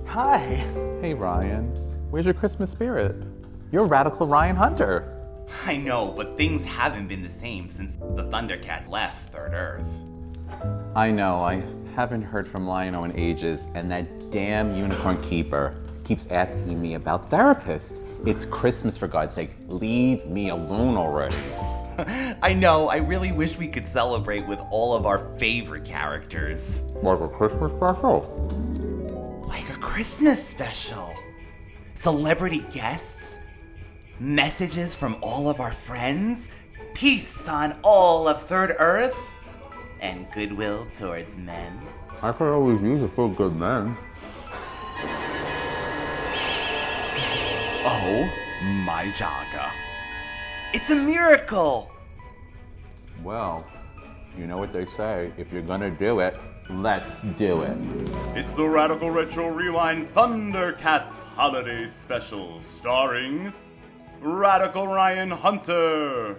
Hi. Hey, Ryan. Where's your Christmas spirit? You're Radical Ryan Hunter. I know, but things haven't been the same since the ThunderCats left Third Earth. I know, I haven't heard from Lion-O in ages, and that damn unicorn keeper keeps asking me about therapists. It's Christmas, for God's sake. Leave me alone already. I know, I really wish we could celebrate with all of our favorite characters. Like a Christmas special? Like a Christmas special. Celebrity guests, messages from all of our friends, peace on all of Third Earth, and goodwill towards men. I could always use a full good man. Oh my Jaga. It's a miracle! Well, you know what they say. If you're gonna do it, let's do it. It's the Radical Retro Rewind ThunderCats Holiday Special, starring Radical Ryan Hunter,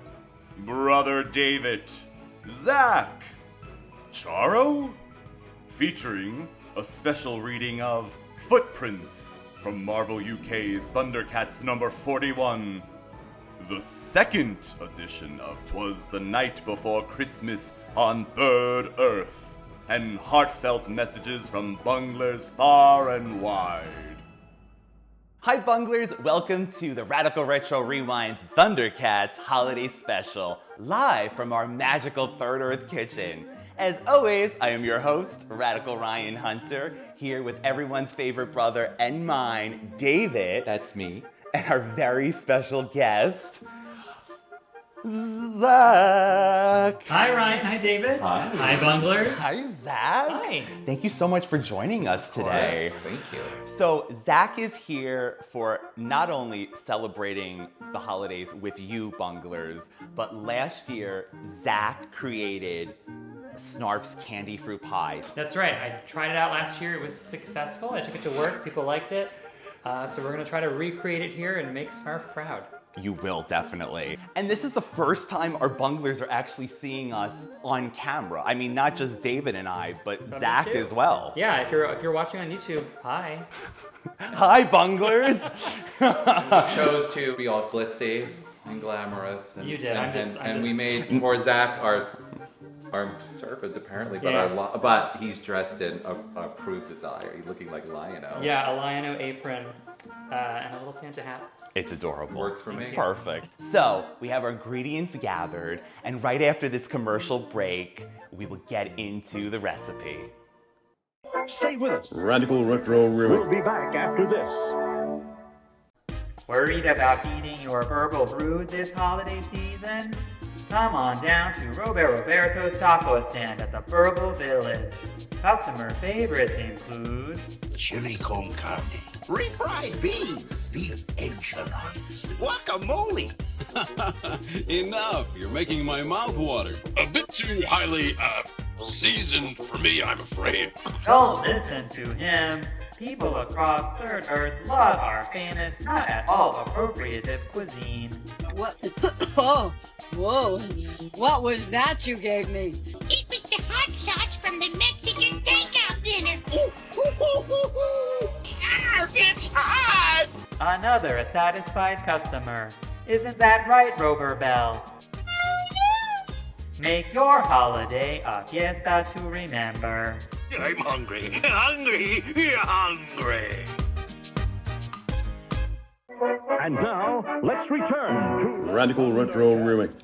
Brother David, Zack, Charo, featuring a special reading of Footprints from Marvel UK's ThunderCats number 41. The second edition of Twas the Night Before Christmas on Third Earth, and heartfelt messages from Bunglers far and wide. Hi Bunglers, welcome to the Radical Retro Rewind's ThunderCats Holiday Special, live from our magical Third Earth kitchen. As always, I am your host, Radical Ryan Hunter, here with everyone's favorite brother and mine, David, that's me, and our very special guest, Zack. Hi Ryan, hi David. Hi. Hi Bunglers. Hi Zack. Hi. Thank you so much for joining us today. Thank you. So Zack is here for not only celebrating the holidays with you Bunglers, but last year Zack created Snarf's candy fruit pie. That's right, I tried it out last year, it was successful, I took it to work, people liked it. So we're gonna try to recreate it here and make Snarf proud. You will, definitely. And this is the first time our Bunglers are actually seeing us on camera. I mean, not just David and I, but Zack as well. Yeah, if you're watching on YouTube, hi. Hi, Bunglers. Chose to be all glitzy and glamorous. And, You did, And we made poor Zack our servant apparently, but Yeah. but he's dressed in approved attire. He's looking like Lion-O. Yeah, a Lion-O apron and a little Santa hat. It's adorable. Works for me. It's perfect. So, we have our ingredients gathered, and right after this commercial break, we will get into the recipe. Stay with us. Radical Retro We'll be back after this. Worried about feeding your verbal brood this holiday season? Come on down to Roberto's taco stand at the Burble Village. Customer favorites include chili con carne, refried beans, beef enchiladas, guacamole. Enough! You're making my mouth water. A bit too highly, seasoned for me, I'm afraid. Don't listen to him. People across Third Earth love our famous, not at all appropriative cuisine. What? Oh, whoa. What was that you gave me? It was the hot sauce from the Mexican takeout dinner. It's hot! Another satisfied customer. Isn't that right, Rover Bell? Make your holiday a fiesta to remember. I'm hungry, hungry, hungry. And now, let's return to Radical Retro Remix.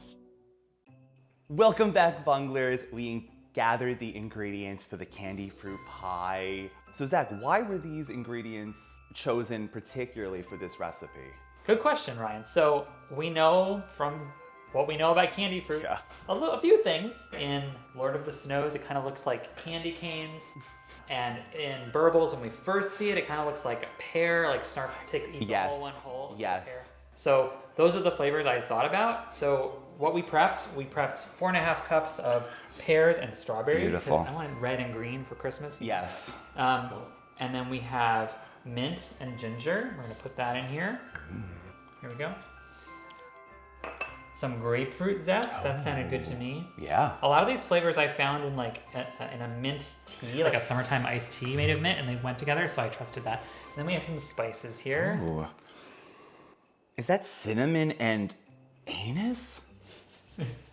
Welcome back, Bunglers. We gathered the ingredients for the candy fruit pie. So, Zack, why were these ingredients chosen particularly for this recipe? Good question, Ryan. So we know from what we know about candy fruit, a few things. In Lord of the Snows, it kind of looks like candy canes. And in Burbles, when we first see it, it kind of looks like a pear, like Snarf eats a whole one whole. Yes. Pear. So those are the flavors I thought about. So what we prepped 4.5 cups of pears and strawberries. Beautiful. Because I wanted red and green for Christmas. Yes. And then we have mint and ginger. We're gonna put that in here. Here we go. some grapefruit zest. That sounded good to me. Yeah. A lot of these flavors I found in like in a mint tea, like a summertime iced tea made of mint, and they went together, so I trusted that. And then we have some spices here. Ooh. Is that cinnamon and anise?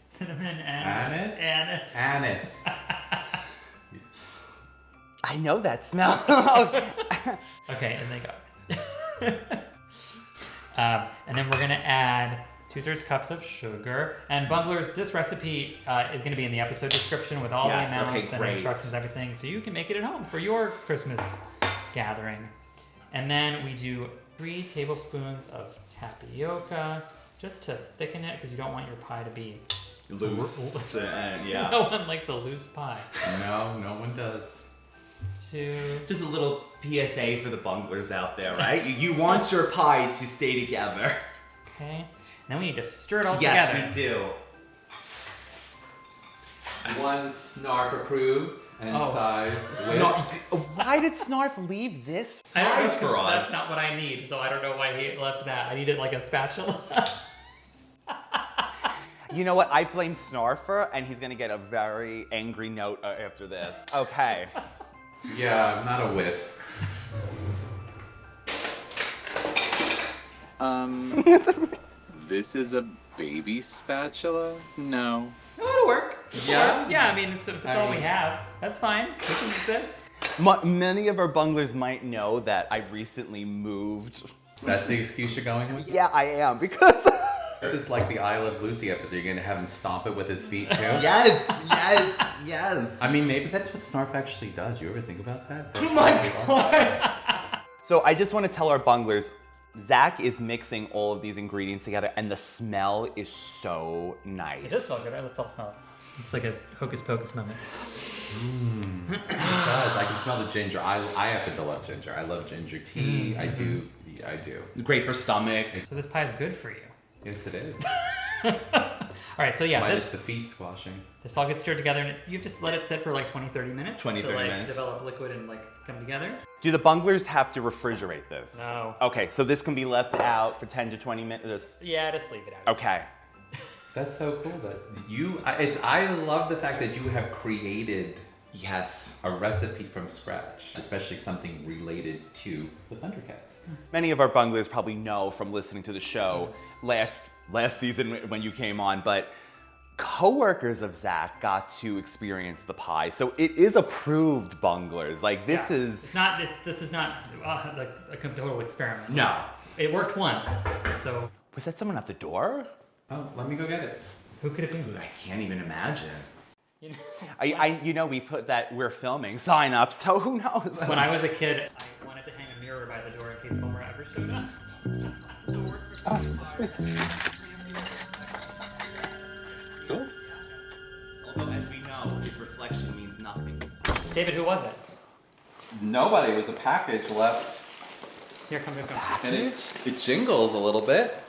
Cinnamon and anise. I know that smell. Okay, and they go. And then we're gonna add 2/3 cups of sugar. And Bunglers, this recipe is gonna be in the episode description with all the amounts and instructions and everything, so you can make it at home for your Christmas gathering. And then we do 3 tablespoons of tapioca, just to thicken it, because you don't want your pie to be Loose. Yeah. No one likes a loose pie. No, no one does. 2. Just a little PSA for the bunglers out there, right? You want your pie to stay together. Okay. Then we need to stir it all together. Yes, we do. 1 Snarf approved and size. Why did Snarf leave this I don't know, size for us? That's not what I need, so I don't know why he left that. I needed like a spatula. You know what? I blame Snarfer, and he's gonna get a very angry note after this. Okay. Yeah, not a whisk. This is a baby spatula? No. No, it'll work. Yeah? Yeah, I mean, it's all we have. That's fine. We can use this. Many of our bunglers might know that I recently moved. That's the excuse you're going with? Yeah, I am, because... This is like the I Love Lucy episode. You're gonna have him stomp it with his feet too? Yes. I mean, maybe that's what Snarf actually does. You ever think about that? Oh my gosh! So I just want to tell our bunglers, Zack is mixing all of these ingredients together, and the smell is so nice. It does smell good. Let's all smell it. It's like a hocus pocus moment. It does. I can smell the ginger. I happen to love ginger. I love ginger tea. I do. Great for stomach. So this pie is good for you. Yes, it is. All right, so yeah, Minus the feet squashing. This all gets stirred together, and you have to let it sit for like 20-30 minutes 20-30 to like minutes. develop liquid and like come together. Do the bunglers have to refrigerate this? No. Okay, so this can be left out for 10 to 20 minutes? Yeah, just leave it out. Okay. That's so cool that I love the fact that you have created a recipe from scratch, especially something related to the ThunderCats. Many of our bunglers probably know from listening to the show last season when you came on, but co-workers of Zack got to experience the pie, so it is approved bunglers. Like this is. This is not like a total experiment. No. It worked once, so. Was that someone at the door? Oh, let me go get it. Who could it be? I can't even imagine. You know, we put that we're filming sign up, so who knows? When I was a kid, I wanted to hang a mirror by the door in case mumm-ra ever showed up. Cool. Although, as we know, his reflection means nothing. David, who was it? Nobody. It was a package left. Here, come. And it jingles a little bit.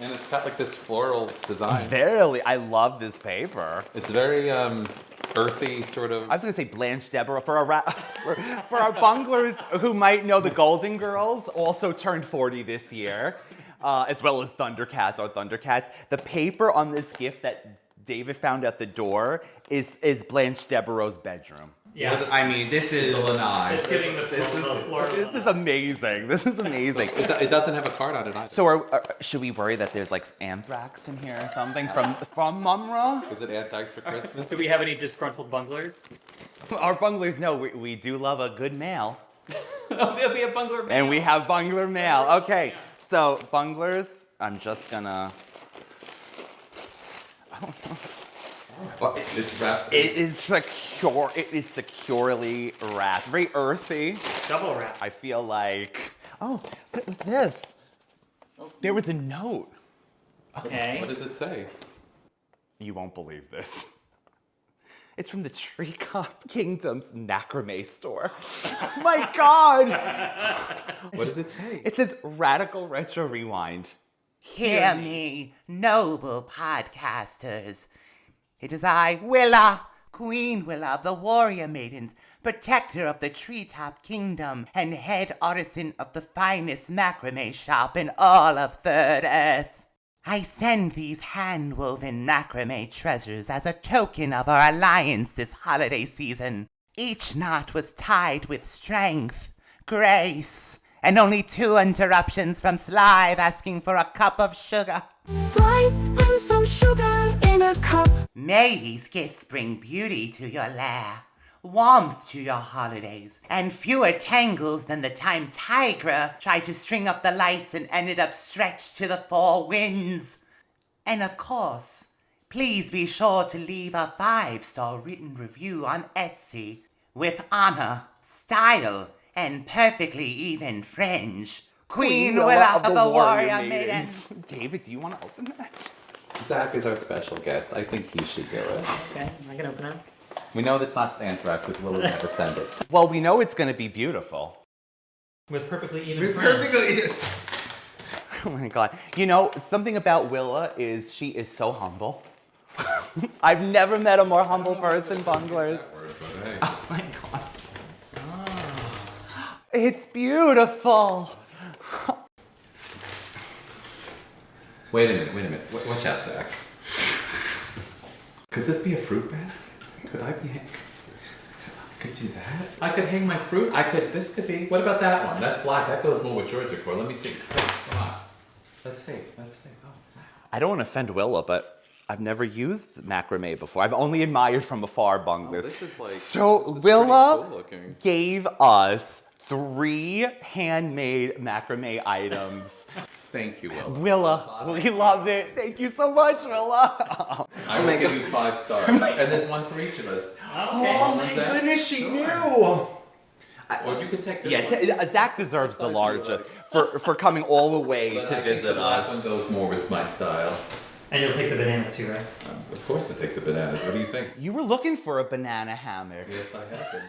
And it's got like this floral design. Verily, I love this paper. It's very earthy, sort of. I was gonna say Blanche Deborah for our bunglers who might know the Golden Girls also turned 40 this year, as well as ThunderCats, our ThunderCats. The paper on this gift that David found at the door is Blanche Deborah's bedroom. Yeah. I mean, this is It's giving the floor. This is amazing. This is amazing. It doesn't have a card on it either. So, should we worry that there's like anthrax in here or something from mumm-ra? Is it anthrax for Christmas? Do we have any disgruntled bunglers? Our bunglers know we do love a good mail. There'll be a bungler mail. And we have bungler mail. Okay, so bunglers, I'm just gonna. Well, it's wrapped. It is secure. It is securely wrapped. Very earthy. Double wrap. I feel like. Oh, what was this? There was a note. Okay. What does it say? You won't believe this. It's from the Treetop Kingdom's macrame store. Oh my God! What does it say? It says Radical Retro Rewind. Hear me, noble podcasters. It is I, Willa, Queen Willa of the Warrior Maidens, protector of the Treetop Kingdom, and head artisan of the finest macrame shop in all of Third Earth. I send these hand-woven macrame treasures as a token of our alliance this holiday season. Each knot was tied with strength, grace, and only 2 interruptions from Slive asking for a cup of sugar. Slive, bring some sugar in a cup. May these gifts bring beauty to your lair, warmth to your holidays, and fewer tangles than the time Tigra tried to string up the lights and ended up stretched to the 4 winds. And of course, please be sure to leave a 5-star written review on Etsy with honor, style, and perfectly even fringe. Queen Willa of the Warrior Maidens. David, do you want to open that? Zach is our special guest. I think he should do it. Okay, I can open it. We know that's not anthrax, it's Willa that send it. Well, we know it's going to be beautiful. With perfectly even With fringe. Oh my god. You know, something about Willa is she is so humble. I've never met a more humble person, Bunglers. Oh my god. It's beautiful. Wait a minute. Watch out, Zach. Could this be a fruit basket? Could I could do that? I could hang my fruit. This could be, what about that one? That's black. That goes more with George decor. Let me see. Come on. Let's see. Oh, wow. I don't want to offend Willa, but I've never used macrame before. I've only admired from afar, Bunglers. This is like, so this is Willa pretty cool looking. gave us 3 handmade macrame items. Thank you, Willa. Willa, we love it. Thank you so much, Willa. I will give you 5 stars. And there's one for each of us. Oh my goodness, she knew. Or you could take this Yeah, Zach deserves the largest for coming all the way But to I think visit the last us. one goes more with my style. And you'll take the bananas too, right? Of course I take the bananas. What do you think? You were looking for a banana hammock. Yes, I have been.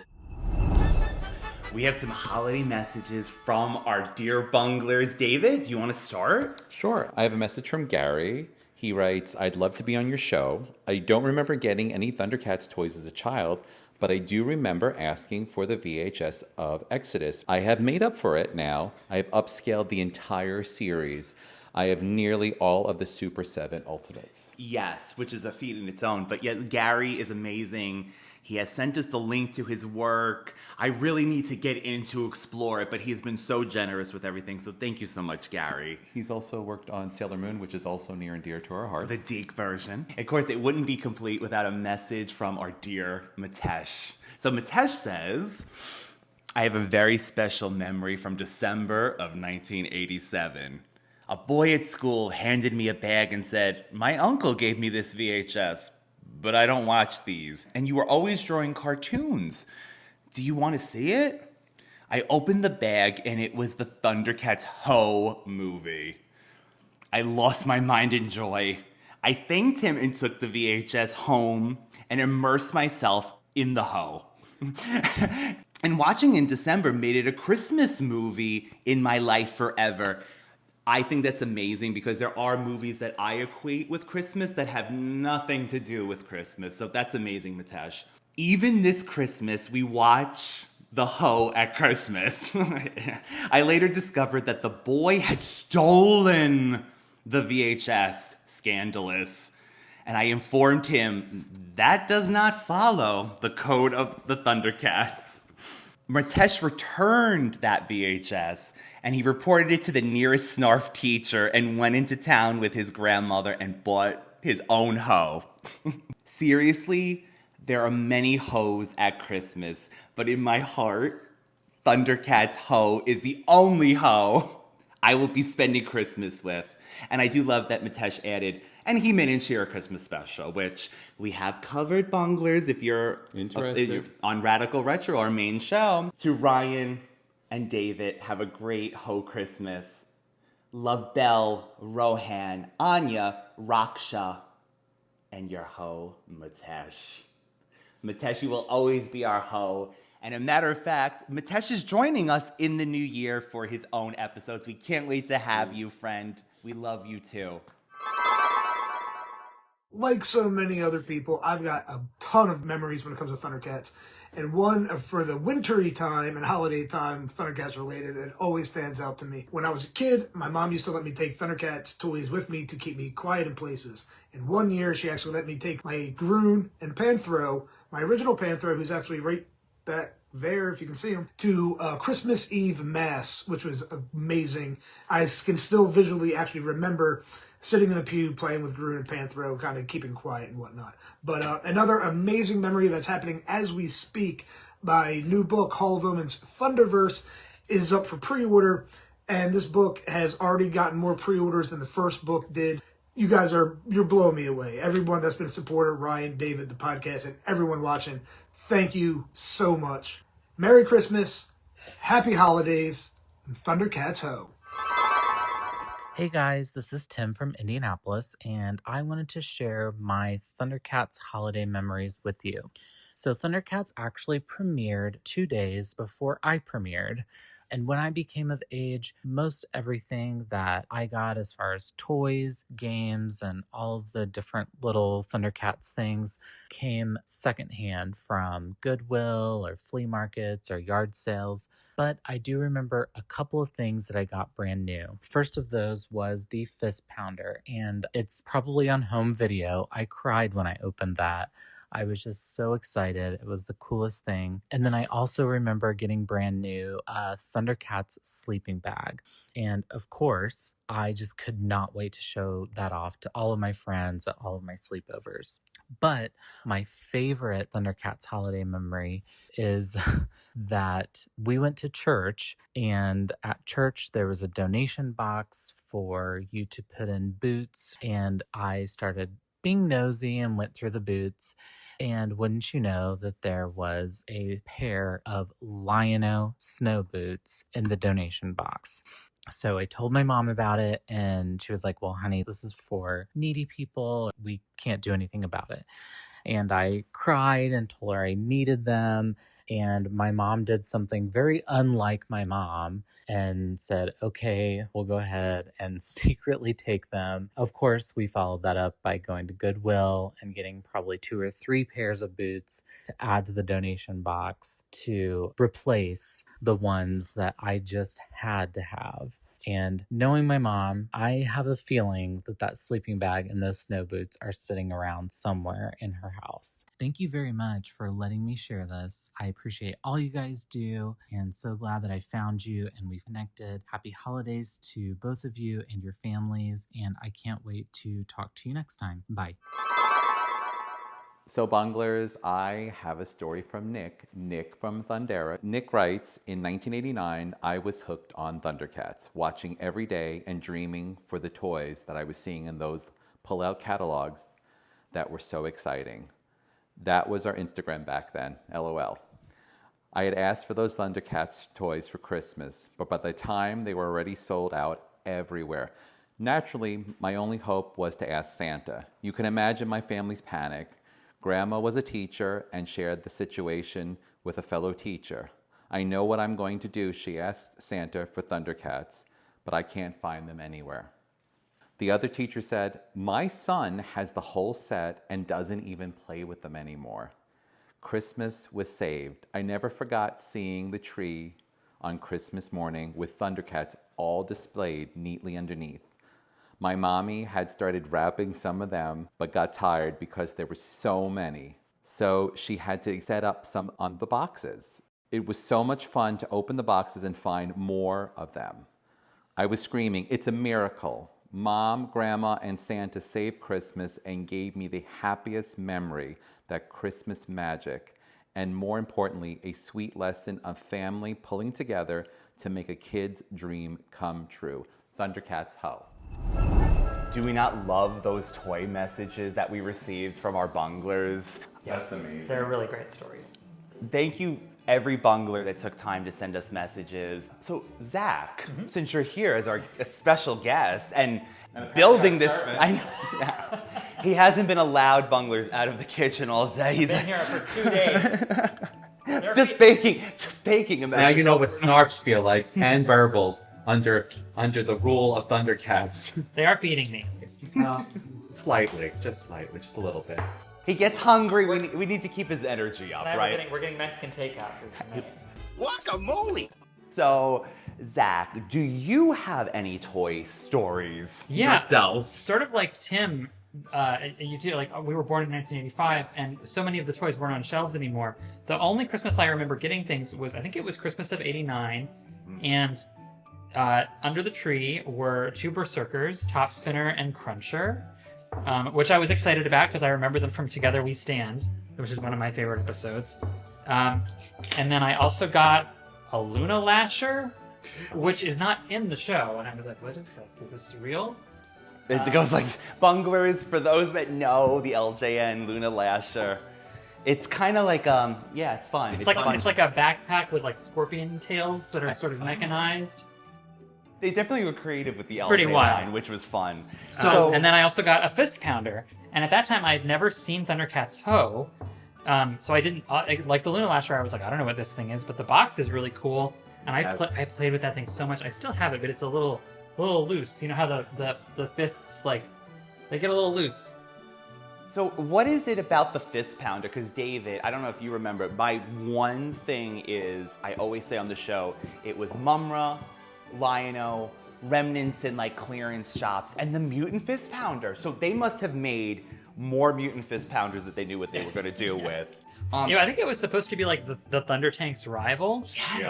We have some holiday messages from our dear Bunglers. David, do you want to start? Sure. I have a message from Gary. He writes, I'd love to be on your show. I don't remember getting any ThunderCats toys as a child, but I do remember asking for the VHS of Exodus. I have made up for it now. I have upscaled the entire series. I have nearly all of the Super 7 Ultimates. Yes, which is a feat in its own. But yet, Gary is amazing. He has sent us the link to his work. I really need to get in to explore it, but he's been so generous with everything. So thank you so much, Gary. He's also worked on Sailor Moon, which is also near and dear to our hearts. The Deke version. Of course, it wouldn't be complete without a message from our dear Mitesh. So Mitesh says, I have a very special memory from December of 1987. A boy at school handed me a bag and said, my uncle gave me this VHS, but I don't watch these. And you were always drawing cartoons. Do you want to see it? I opened the bag and it was the ThunderCats Ho movie. I lost my mind in joy. I thanked him and took the VHS home and immersed myself in the Ho. And watching in December made it a Christmas movie in my life forever. I think that's amazing because there are movies that I equate with Christmas that have nothing to do with Christmas. So that's amazing, Mitesh. Even this Christmas, we watch the Ho at Christmas. I later discovered that the boy had stolen the VHS. Scandalous. And I informed him that does not follow the code of the ThunderCats. Mitesh returned that VHS and he reported it to the nearest Snarf teacher and went into town with his grandmother and bought his own Ho. Seriously, there are many Ho's at Christmas, but in my heart, ThunderCats Ho is the only Ho I will be spending Christmas with. And I do love that Mitesh added, and he made and share a Christmas special, which we have covered, Bunglers, if you're interested on Radical Retro, our main show. To Ryan and David, have a great Ho Christmas. Love Belle, Rohan, Anya, Raksha, and your Ho, Mitesh. Mitesh, you will always be our Ho. And a matter of fact, Mitesh is joining us in the new year for his own episodes. We can't wait to have you, friend. We love you too. like so many other people, I've got a ton of memories when it comes to ThunderCats. And one for the wintry time and holiday time, ThunderCats related, it always stands out to me. When I was a kid, my mom used to let me take ThunderCats toys with me to keep me quiet in places. And one year, she actually let me take my Groon and Panthro, my original Panthro, who's actually right back there, if you can see him, to Christmas Eve Mass, which was amazing. I can still visually actually remember sitting in the pew playing with Groon and Panthro, kind of keeping quiet and whatnot. But another amazing memory that's happening as we speak, my new book, Hall of Omens Thunderverse, is up for pre-order, and this book has already gotten more pre-orders than the first book did. You guys you're blowing me away. Everyone that's been a supporter, Ryan, David, the podcast, and everyone watching, thank you so much. Merry Christmas, Happy Holidays, and ThunderCats Ho! Hey guys, this is Tim from Indianapolis, and I wanted to share my ThunderCats holiday memories with you. So ThunderCats actually premiered 2 days before I premiered, and when I became of age, most everything that I got as far as toys, games, and all of the different little ThunderCats things came secondhand from Goodwill or flea markets or yard sales. But I do remember a couple of things that I got brand new. First of those was the Fist Pounder, and it's probably on home video. I cried when I opened that. I was just so excited. It was the coolest thing. And then I also remember getting brand new ThunderCats sleeping bag. And of course, I just could not wait to show that off to all of my friends at all of my sleepovers. But my favorite ThunderCats holiday memory is that we went to church, and at church there was a donation box for you to put in boots, and I started being nosy and went through the boots. And wouldn't you know that there was a pair of Lion-O snow boots in the donation box. So I told my mom about it, and she was like, well, honey, this is for needy people. We can't do anything about it. And I cried and told her I needed them. And my mom did something very unlike my mom and said, okay, we'll go ahead and secretly take them. Of course, we followed that up by going to Goodwill and getting probably 2 or 3 pairs of boots to add to the donation box to replace the ones that I just had to have. And knowing my mom, I have a feeling that that sleeping bag and those snow boots are sitting around somewhere in her house. Thank you very much for letting me share this. I appreciate all you guys do, and so glad that I found you and we've connected. Happy holidays to both of you and your families, and I can't wait to talk to you next time. Bye. So Bunglers, I have a story from Nick from Thundera. Nick writes, in 1989, I was hooked on ThunderCats, watching every day and dreaming for the toys that I was seeing in those pull-out catalogs that were so exciting. That was our Instagram back then, LOL. I had asked for those ThunderCats toys for Christmas, but by the time they were already sold out everywhere. Naturally, my only hope was to ask Santa. You can imagine my family's panic. Grandma was a teacher and shared the situation with a fellow teacher. I know what I'm going to do, she asked Santa for ThunderCats, but I can't find them anywhere. The other teacher said, my son has the whole set and doesn't even play with them anymore. Christmas was saved. I never forgot seeing the tree on Christmas morning with ThunderCats all displayed neatly underneath. My mommy had started wrapping some of them, but got tired because there were so many. So she had to set up some on the boxes. It was so much fun to open the boxes and find more of them. I was screaming, it's a miracle. Mom, Grandma, and Santa saved Christmas and gave me the happiest memory, that Christmas magic, and more importantly, a sweet lesson of family pulling together to make a kid's dream come true. ThunderCats Ho! Do we not love those toy messages that we received from our bunglers? That's amazing. They're really great stories. Thank you, every bungler that took time to send us messages. So, Zach, since you're here as our special guest and building this, I know, he hasn't been allowed bunglers out of the kitchen all day. He's been here for 2 days. just baking him. Now you know what Snarfs feel like, and burbles under the rule of ThunderCats. They are feeding me. Slightly, just a little bit. He gets hungry. We need to keep his energy up, Tonight right? we're getting Mexican takeout for tonight. Guacamole! So, Zach, do you have any toy stories yourself? Sort of like Tim, you do. Like, we were born in 1985, and so many of the toys weren't on shelves anymore. The only Christmas I remember getting things was, I think it was Christmas of '89, and under the tree were 2 Berserkers, Top Spinner and Cruncher, which I was excited about because I remember them from Together We Stand, which is one of my favorite episodes. And then I also got a Luna Lasher, which is not in the show, and I was like, what is this? Is this real? It goes like Bunglers, for those that know the LJN Luna Lasher. It's kind of like, yeah, it's fun. It's like a backpack with like scorpion tails that are sort of mechanized. They definitely were creative with the Pretty LJ wild. line, which was fun. So, And then I also got a fist pounder, and at that time I had never seen ThunderCats Ho, so I didn't like the Luna Lasher. I was like, I don't know what this thing is, but the box is really cool, and I played with that thing so much. I still have it, but it's a little loose. You know how the fists, like, they get a little loose. So what is it about the fist pounder? Because David, I don't know if you remember, my one thing is, I always say on the show, it was mumm-ra, Lion-O, remnants in like clearance shops, and the mutant fist pounder. So they must have made more mutant fist pounders that they knew what they were going to do with. I think it was supposed to be like the Thunder Tank's rival,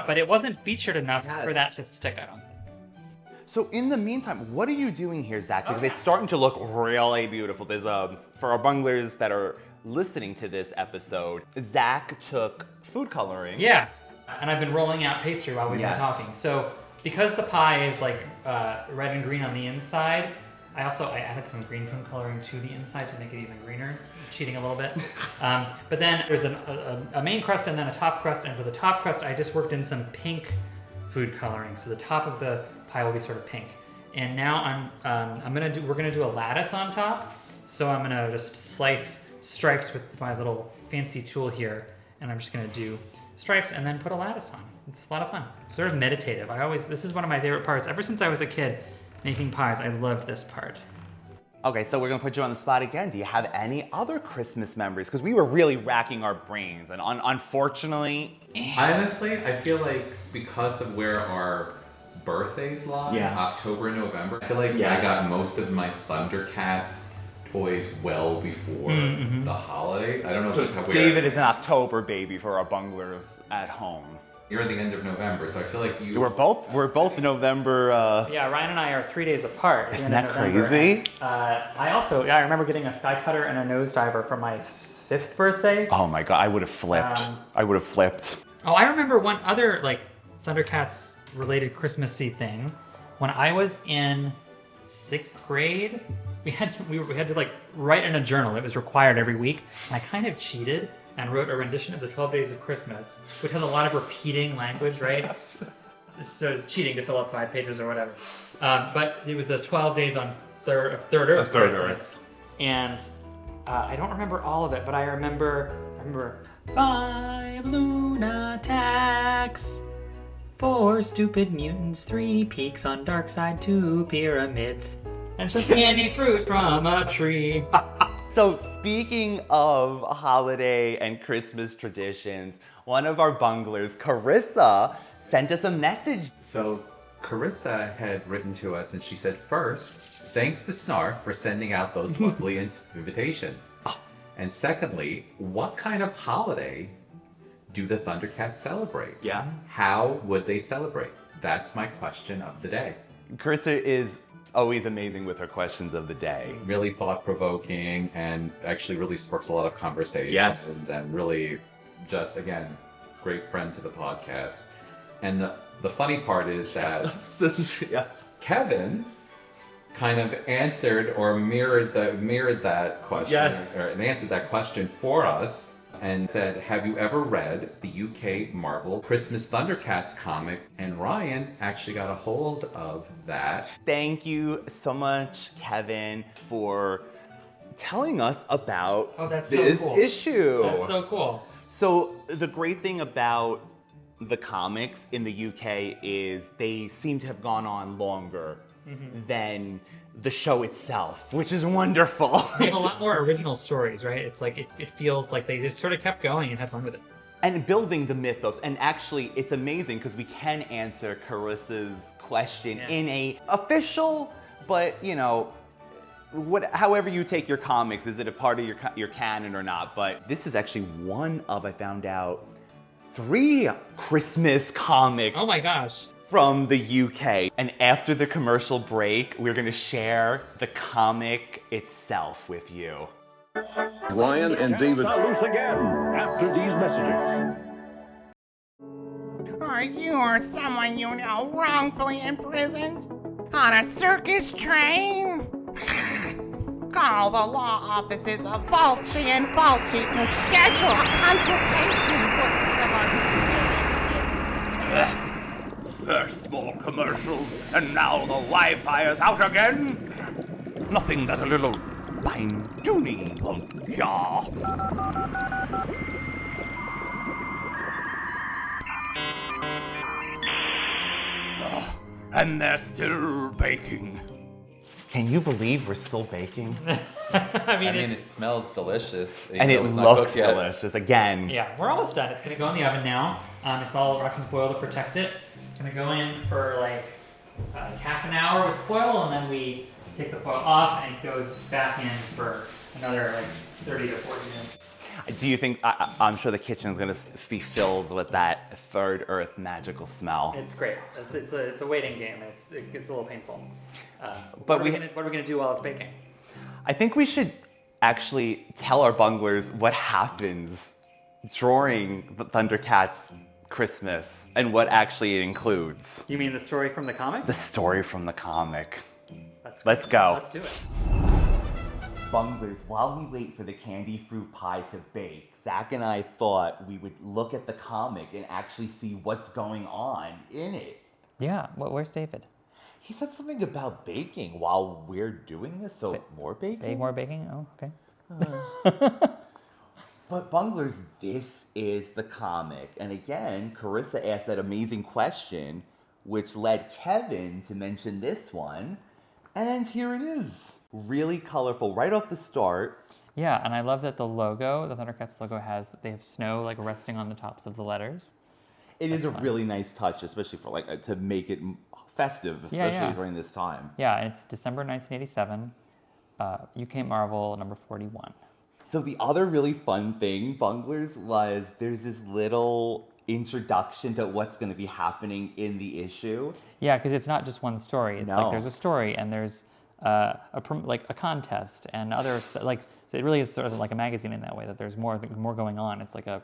but it wasn't featured enough for that to stick, I don't think. So in the meantime, what are you doing here, Zach? Because it's starting to look really beautiful. There's for our bunglers that are listening to this episode, Zach took food coloring. Yeah, and I've been rolling out pastry while we've been talking. So because the pie is like red and green on the inside, I added some green food coloring to the inside to make it even greener, cheating a little bit. But then there's a main crust and then a top crust, and for the top crust, I just worked in some pink food coloring. So the top of the pie will be sort of pink. And now we're gonna do a lattice on top. So I'm gonna just slice stripes with my little fancy tool here, and I'm just gonna do stripes and then put a lattice on. It's a lot of fun. Sort of meditative. This is one of my favorite parts. Ever since I was a kid making pies, I loved this part. Okay, so we're gonna put you on the spot again. Do you have any other Christmas memories? Because we were really racking our brains, and unfortunately... Honestly, I feel like because of where our birthdays lie, October and November, I feel like I got most of my ThunderCats toys well before the holidays. I don't know So David is an October baby for our bunglers at home. You're at the end of November, so I feel like you... We're both November... Yeah, Ryan and I are 3 days apart. Isn't that crazy? I remember getting a sky cutter and a nose diver for my 5th birthday. Oh my god, I would have flipped. Oh, I remember one other like ThunderCats related Christmassy thing. When I was in 6th grade, we had to like write in a journal. It was required every week, and I kind of cheated and wrote a rendition of the 12 Days of Christmas, which has a lot of repeating language, right? So it's cheating to fill up 5 pages or whatever. But it was the 12 days on Third Earth Christmas. And I don't remember all of it, but I remember 5 lunatics, 4 stupid mutants, 3 peaks on dark side, 2 pyramids, and some candy fruit from a tree. So speaking of holiday and Christmas traditions, one of our bunglers, Carissa, sent us a message. So Carissa had written to us and she said, first, thanks to Snarf for sending out those lovely invitations. And secondly, what kind of holiday do the ThunderCats celebrate? Yeah. How would they celebrate? That's my question of the day. Carissa is always amazing with her questions of the day. Really thought-provoking and actually really sparks a lot of conversations. Yes. And really just, again, great friend to the podcast. And the funny part is that Kevin kind of answered or mirrored that question, and answered that question for us, and said, have you ever read the UK Marvel Christmas ThunderCats comic? And Ryan actually got a hold of that. Thank you so much, Kevin, for telling us about this issue. That's so cool. So the great thing about the comics in the UK is they seem to have gone on longer than the show itself, which is wonderful. They have a lot more original stories, right? It's like it feels like they just sort of kept going and had fun with it. And building the mythos, and actually it's amazing because we can answer Carissa's question in a official, but you know, however you take your comics, is it a part of your canon or not? But this is actually one of, I found out, 3 Christmas comics. Oh my gosh. From the UK. And after the commercial break, we're gonna share the comic itself with you. Ryan and David. Loose again after these messages. Are you or someone you know wrongfully imprisoned? On a circus train? Call the law offices of Fulci and Fulci to schedule a consultation with First more commercials, and now the Wi-Fi is out again. Nothing that a little fine-tuning won't cure. And they're still baking. Can you believe we're still baking? I mean, it smells delicious. And it looks delicious, again. Yeah, we're almost done. It's gonna go in the oven now. It's all wrapped in foil to protect it. It's gonna go in for like half an hour with foil, and then we take the foil off, and it goes back in for another like 30 to 40 minutes. Do you think, I'm sure the kitchen's gonna be filled with that third earth magical smell. It's great. It's a waiting game. It gets a little painful. But what are we gonna do while it's baking? I think we should actually tell our bunglers what happens during the ThunderCats Christmas and what actually it includes. You mean the story from the comic? The story from the comic. Let's go. Let's do it. Bunglers, while we wait for the candy fruit pie to bake, Zack and I thought we would look at the comic and actually see what's going on in it. Yeah, where's David? He said something about baking while we're doing this, so more baking? More baking? Oh, okay. But Bunglers, this is the comic. And again, Carissa asked that amazing question, which led Kevin to mention this one. And here it is. Really colorful right off the start. Yeah, and I love that the logo, the ThunderCats logo they have snow like resting on the tops of the letters. It is a really nice touch, especially for like to make it festive, especially during this time. Yeah, and it's December 1987, UK Marvel number 41. So the other really fun thing, Bunglers, was there's this little introduction to what's going to be happening in the issue. Yeah, because it's not just one story. It's like there's a story and there's a contest and other so it really is sort of like a magazine in that way, that there's more going on. It's like a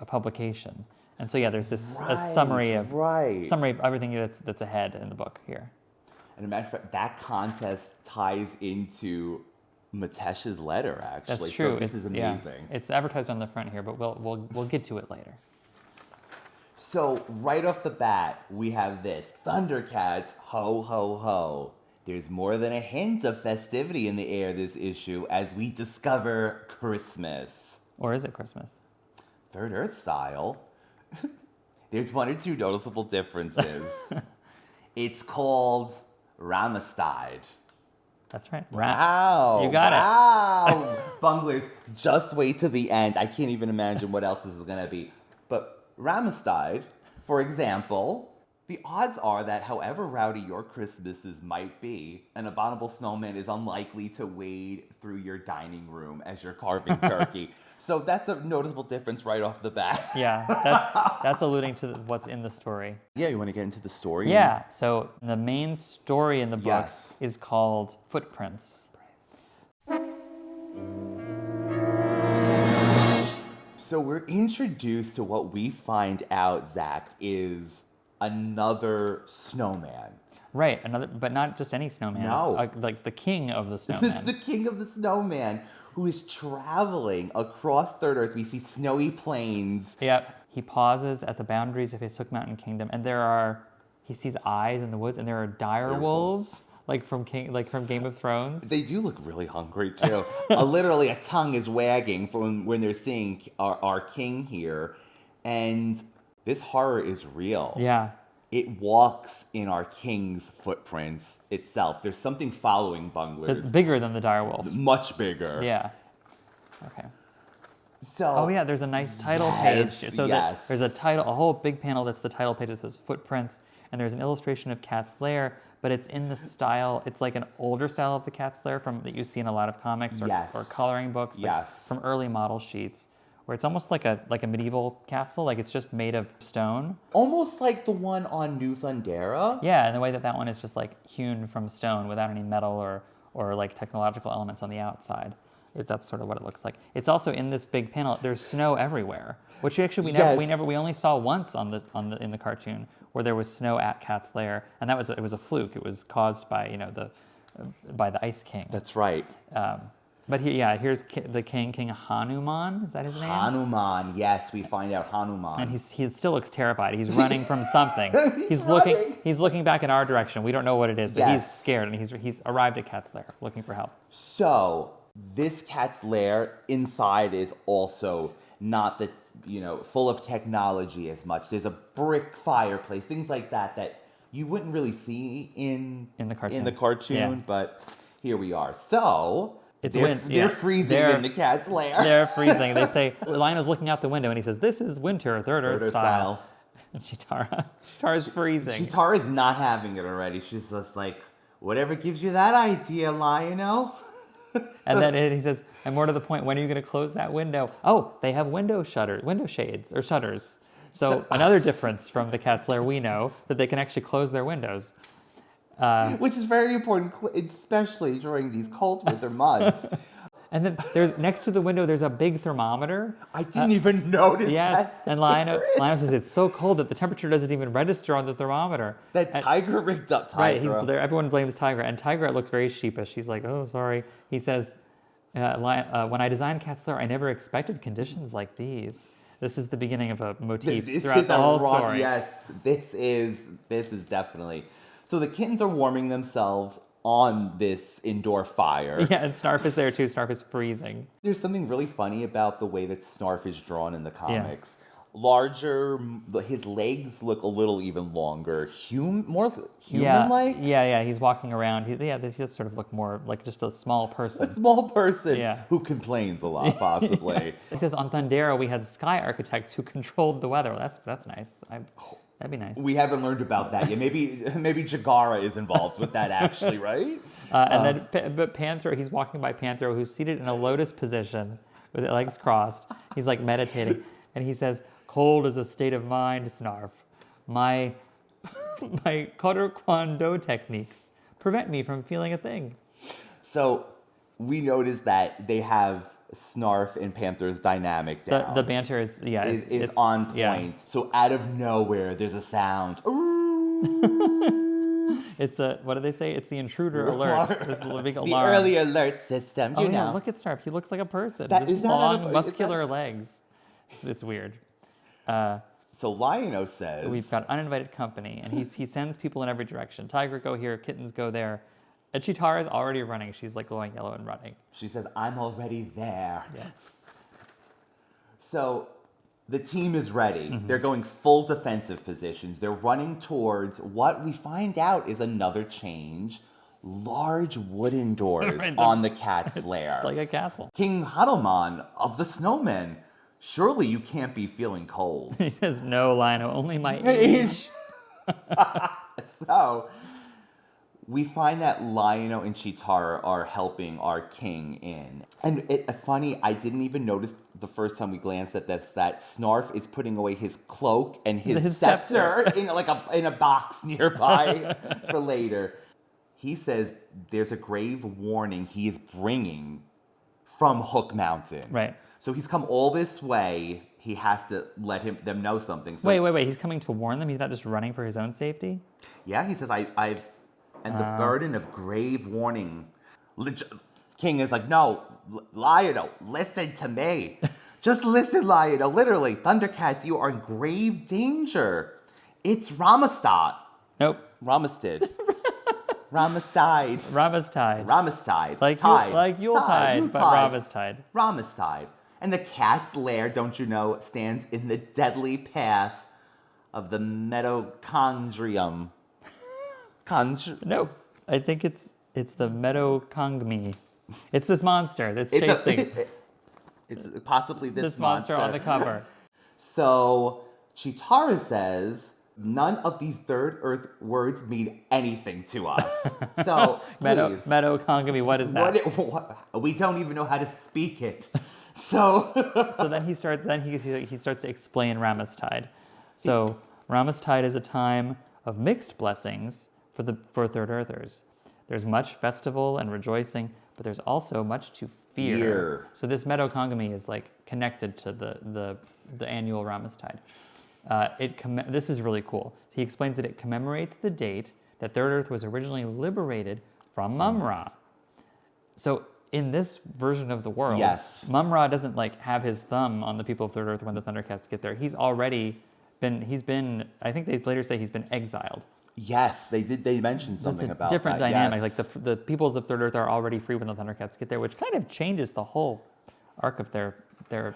publication. And so yeah, there's this a summary of everything that's ahead in the book here. And a matter of fact, that contest ties into Matesh's letter, actually. That's true. So this is amazing. Yeah. It's advertised on the front here, but we'll get to it later. So right off the bat, we have this ThunderCats, ho ho ho. There's more than a hint of festivity in the air this issue as we discover Christmas. Or is it Christmas? Third Earth style. There's 1 or 2 noticeable differences. It's called Rammastide. That's right. Wow. You got it. Wow. Bunglers, just wait to the end. I can't even imagine what else this is going to be. But Rammastide, for example, the odds are that however rowdy your Christmases might be, an abominable snowman is unlikely to wade through your dining room as you're carving turkey. So that's a noticeable difference right off the bat. Yeah, that's alluding to what's in the story. Yeah, you want to get into the story? Yeah, so the main story in the book is called Footprints. So we're introduced to what we find out, Zack, is another snowman. Right, but not just any snowman. No. Like the king of the snowman. The king of the snowman, who is traveling across Third Earth. We see snowy plains. Yep. He pauses at the boundaries of his Hook Mountain kingdom, and he sees eyes in the woods, and there are dire wolves, like from Game of Thrones. They do look really hungry too. Literally, a tongue is wagging from when they're seeing our king here, and this horror is real. Yeah. it walks in our king's footprints itself. There's something following Bunglers. It's bigger than the direwolf. Much bigger. Yeah. Okay. So. Oh yeah, there's a nice title Yes, page. So yes. there's a title, a whole big panel that's the title page that says Footprints, and there's an illustration of Cat's Lair, but it's in the style. It's like an older style of the Cat's Lair that you see in a lot of comics or coloring books, like from early model sheets, where it's almost like a medieval castle, like it's just made of stone. Almost like the one on New Thundera. Yeah, and the way that one is just like hewn from stone without any metal or like technological elements on the outside. That's sort of what it looks like. It's also in this big panel. There's snow everywhere, which actually we only saw once in the cartoon, where there was snow at Cat's Lair, and it was a fluke. It was caused by by the Ice King. That's right. But here's the King Hanuman. Is that his name? Hanuman. Yes, we find out Hanuman. And he still looks terrified. He's running from something. He's looking back in our direction. We don't know what it is, but he's scared, and he's arrived at Cat's Lair looking for help. So this Cat's Lair inside is also not full of technology as much. There's a brick fireplace, things like that you wouldn't really see in the cartoon. But here we are. So they're freezing in the Cat's Lair. They're freezing. They say Lionel's looking out the window and he says, "This is winter, third Earth style." And Chitara's freezing. Chitara's not having it already. She's just like, "Whatever gives you that idea, Lionel." And then he says, and more to the point, when are you going to close that window? Oh, they have window shades or shutters. So another difference from the Cat's Lair, we know that they can actually close their windows. Which is very important, especially during these cold winter months. And then there's next to the window, there's a big thermometer. I didn't even notice. Yes, and Lionel says it's so cold that the temperature doesn't even register on the thermometer. That Tigra rigged up Tigra. Right, everyone blames Tigra, and Tigra looks very sheepish. She's like, "Oh, sorry." He says, "When I designed Cat's Lair, I never expected conditions like these." This is the beginning of a motif throughout the whole story. Yes, this is definitely. So the kittens are warming themselves on this indoor fire. Yeah, and Snarf is there too. Snarf is freezing. There's something really funny about the way that Snarf is drawn in the comics. Larger, his legs look a little even longer, more human-like. Yeah, he's walking around. He just sort of look more like just a small person. A small person who complains a lot, possibly. Yes. Because on Thundera, we had sky architects who controlled the weather. That's nice. That'd be nice. We haven't learned about that yet. Maybe Jagara is involved with that, actually, right? And then, but Panthro, he's walking by Panthro, who's seated in a lotus position with his legs crossed. He's like meditating, and he says, "Cold is a state of mind, Snarf. My Kodo Kwando techniques prevent me from feeling a thing." So we noticed that they have Snarf and Panther's dynamic down. The banter is it's on point. Yeah. So out of nowhere, there's a sound. It's what do they say? It's the intruder alert. This big alarm. The early alert system. You know. Yeah, look at Snarf. He looks like a person. His long, muscular legs. It's weird. So Lionel says we've got uninvited company, and he sends people in every direction. Tiger go here, kittens go there. And Chitara's already running. She's like glowing yellow and running. She says, "I'm already there." Yeah. So the team is ready. Mm-hmm. They're going full defensive positions. They're running towards what we find out is another change. Large wooden doors on the Cat's Lair. Like a castle. King Hanuman of the Snowmen, surely you can't be feeling cold. He says, "No, Lionel, only my age." So we find that Lionel and Chitara are helping our king in. And funny, I didn't even notice the first time we glanced at this, that Snarf is putting away his cloak and his scepter in a box nearby for later. He says there's a grave warning he is bringing from Hook Mountain. Right. So he's come all this way. He has to let them know something. So, wait. He's coming to warn them? He's not just running for his own safety? Yeah, he says, and the burden of grave warning. King is like, "No, Lionel, listen to me. Just listen, Lionel. Literally, ThunderCats, you are in grave danger. It's Rammastide." Nope. Rammastide. Rammastide. Like Yuletide, but Rammastide. Rammastide. And the Cat's Lair, don't you know, stands in the deadly path of the Metokangrium. No, I think it's the Metokangmi. It's this monster that's chasing. It's possibly this monster on the cover. So Chitara says none of these third Earth words mean anything to us. So please, Metokangmi, what is that? We don't even know how to speak it. So then he starts to explain Rammastide. So Rammastide is a time of mixed blessings for third Earthers. There's much festival and rejoicing, but there's also much to fear. So this Metokangmi is like connected to the annual Rammastide. This is really cool. He explains that it commemorates the date that Third Earth was originally liberated from mumm-ra. So in this version of the world, yes, mumm-ra doesn't like have his thumb on the people of Third Earth when the ThunderCats get there. He's already been, I think they later say he's been exiled. Yes, they did. They mentioned something about that. Different dynamic. Yes. Like the peoples of Third Earth are already free when the ThunderCats get there, which kind of changes the whole arc of their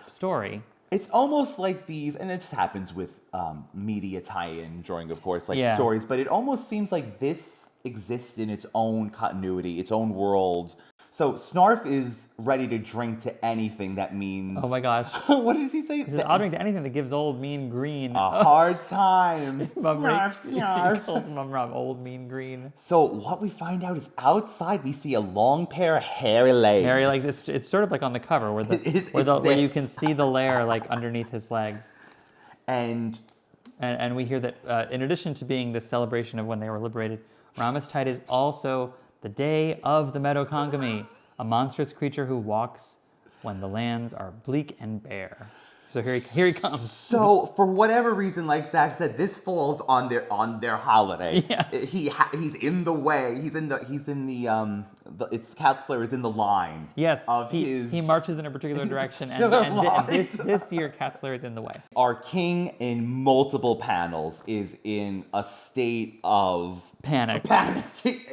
story. It's almost like these, and this happens with media tie-in drawing, of course, like Yeah. stories, but it almost seems like this exists in its own continuity, its own world. So Snarf is ready to drink to anything that means... Oh my gosh. What does he say? He says, I'll drink to anything that gives old, mean, green. A hard time. Snarf, Snarf. He calls mumm-ra old, mean, green. So what we find out is outside we see a long pair of hairy legs. Hairy legs. It's sort of like on the cover where you can see the lair like underneath his legs. And we hear that in addition to being the celebration of when they were liberated, Rammastide is also the day of the Metokangmi, a monstrous creature who walks when the lands are bleak and bare. So here he comes. So for whatever reason, like Zack said, this falls on their holiday. Yes. He's in the way. He's in the it's Cats Lair is in the line. Yes. Of he marches in a particular direction, and this year Cats Lair is in the way. Our king in multiple panels is in a state of panic.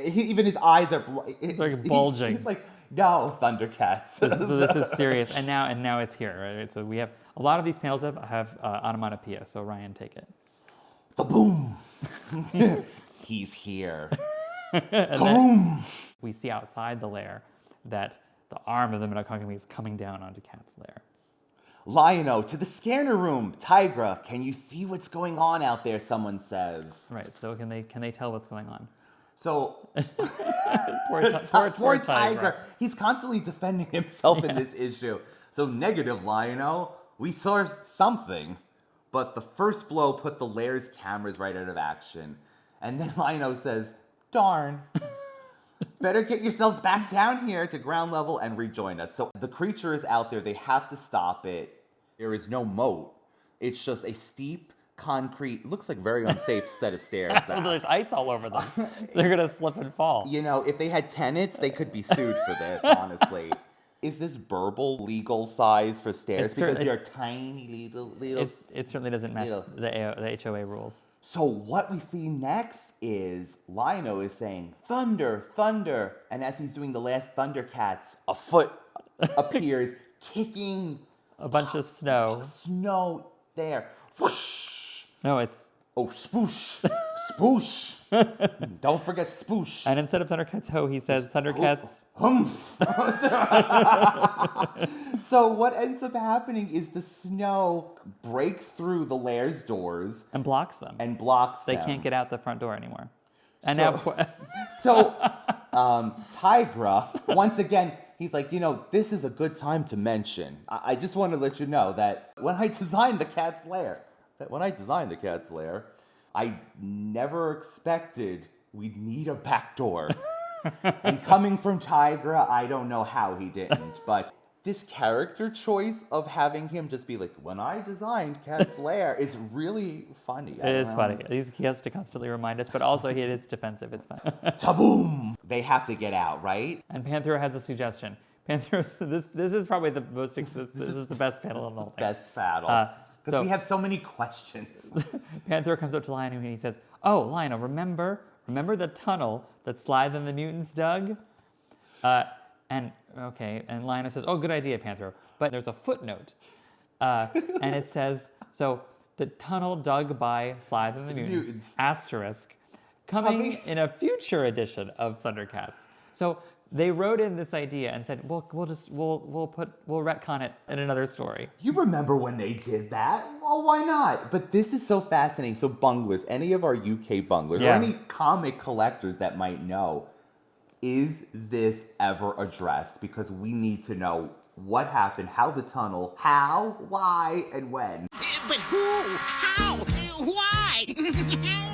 Even his eyes are like bulging. He's like, no, ThunderCats. This is serious, and now it's here. Right? So we have a lot of these panels have onomatopoeia. So Ryan, take it. The boom. He's here. Boom. We see outside the lair that the arm of the Metokangmi is coming down onto Cat's Lair. Lion-O, to the scanner room. Tigra, can you see what's going on out there? Someone says. Right. So can they tell what's going on? So poor Tigra. He's constantly defending himself in this issue. So negative, Lion-O. We saw something, but the first blow put the lair's cameras right out of action. And then Lion-O says, darn. Better get yourselves back down here to ground level and rejoin us. So the creature is out there. They have to stop it. There is no moat. It's just a steep concrete, looks like very unsafe set of stairs. There's ice all over them. They're going to slip and fall. You know, if they had tenants, they could be sued for this, honestly. Is this burble legal size for stairs? Because they're tiny little... It certainly doesn't match the HOA rules. So what we see next is Lion-O is saying, thunder, thunder. And as he's doing the last ThunderCats, a foot appears, kicking... a bunch of snow. Snow there. Whoosh! No, it's... Oh, spoosh. Spoosh. Don't forget spoosh. And instead of ThunderCats ho, he says ThunderCats... Humph. So what ends up happening is the snow breaks through the lair's doors. And blocks them. They can't get out the front door anymore. And Tigra, once again, he's like, this is a good time to mention. I just want to let you know that when I designed the Cat's Lair, I never expected we'd need a back door. And coming from Tigra, I don't know how he didn't, but this character choice of having him just be like, when I designed Cat's Lair is really funny. It is funny. He has to constantly remind us, but also he is defensive. It's fun. Taboom! They have to get out, right? And Panthro has a suggestion. Panthro, this is probably the most. This is the best panel of the whole thing. Best battle. Because we have so many questions. Panther comes up to Lion-O and he says, "Oh, Lion-O, remember the tunnel that Slythe and the mutants dug?" And Lion-O says, "Oh, good idea, Panther." But there's a footnote, and it says, "So the tunnel dug by Slythe and the Mutants, asterisk, coming in a future edition of ThunderCats. So they wrote in this idea and said, we'll retcon it in another story. You remember when they did that? Well, why not? But this is so fascinating. So Bunglers, any of our UK Bunglers, or any comic collectors that might know, is this ever addressed? Because we need to know what happened, how the tunnel, how, why, and when. But who? How? Why?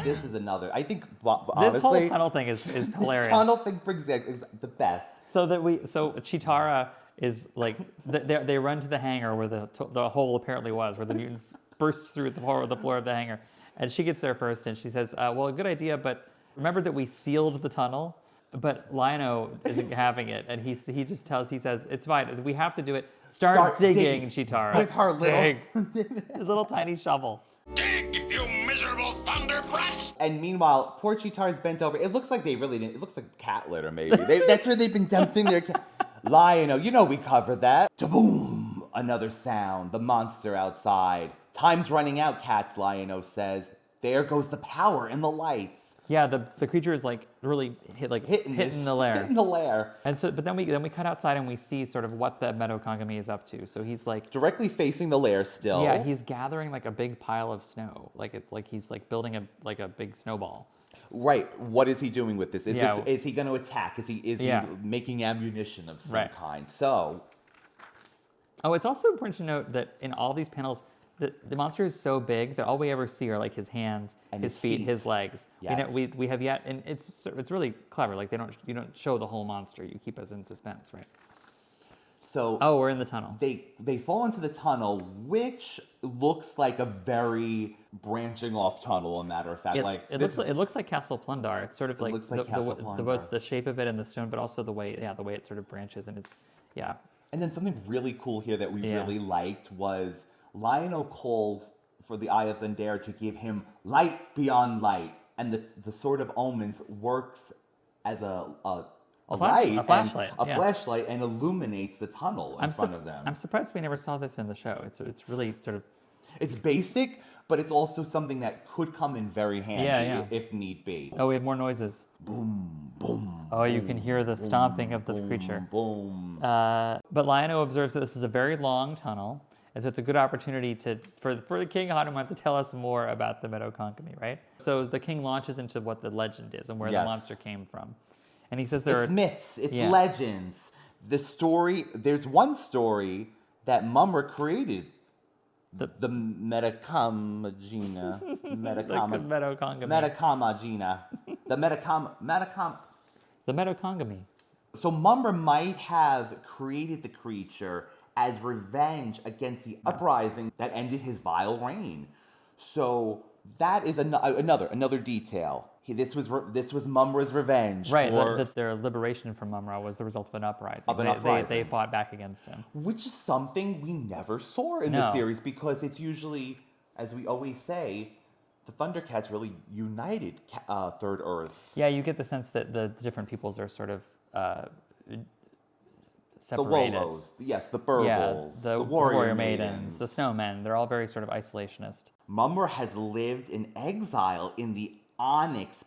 This is another, I think, honestly, this whole tunnle thing is hilarious. This tunnel thing brings is the best. So Chitara is like, they run to the hangar where the hole apparently was, where the mutants burst through the floor of the hangar. And she gets there first and she says, well, a good idea, but remember that we sealed the tunnel? But Lion-O isn't having it, and he says, it's fine, we have to do it. Start digging, Chitara. With her his little tiny shovel. Dig, you miserable thunder brats! And meanwhile, poor Chitara's bent over. It looks like they really didn't. It looks like cat litter, maybe. That's where they've been dumping their cat. Lion-O, we covered that. Ta-boom! Another sound. The monster outside. Time's running out, Cats, Lion-O says. There goes the power and the lights. Yeah, the creature is like really hitting the lair. Hitting the lair. And so, but then we cut outside and we see sort of what the Metokangmi is up to. So he's like directly facing the lair still. Yeah, he's gathering like a big pile of snow, like he's like building a big snowball. Right. What is he doing with this? Is he going to attack? Is he making ammunition of some kind? So. Oh, it's also important to note that in all these panels, the monster is so big that all we ever see are like his hands, and his feet, his legs. Yes. We have yet, and it's really clever. Like you don't show the whole monster. You keep us in suspense, right? So we're in the tunnel. They fall into the tunnel, which looks like a very branching off tunnel. A matter of fact, it looks like Castle Plundar. It's sort of like, both the shape of it and the stone, but also the way it sort of branches and it's And then something really cool here that we really liked was Lion-O calls for the Eye of Thundera to give him light beyond light, and the Sword of Omens works as a flashlight, and illuminates the tunnel in front of them. I'm surprised we never saw this in the show. It's really sort of... It's basic, but it's also something that could come in very handy if need be. Oh, we have more noises. Boom, boom. Oh, you can hear the stomping of the creature. Boom. But Lion-O observes that this is a very long tunnel, and so it's a good opportunity for the King Hanuman to tell us more about the Metokangmi, right? So the king launches into what the legend is and where the monster came from. And he says it's myths, it's legends. There's one story that mumm-ra created. The Metakamagina. Metakamagina. The Metokangmi. So mumm-ra might have created the creature as revenge against the uprising that ended his vile reign. So that is another detail. This was mumm-ra's revenge. Right, their liberation from mumm-ra was the result of an uprising. They fought back against him. Which is something we never saw in the series, because it's usually, as we always say, the ThunderCats really united Third Earth. Yeah, you get the sense that the different peoples are sort of The separated. Wolos, yes, the Burbles, the warrior maidens, the snowmen, they're all very sort of isolationist. Mumm-ra has lived in exile in the Onyx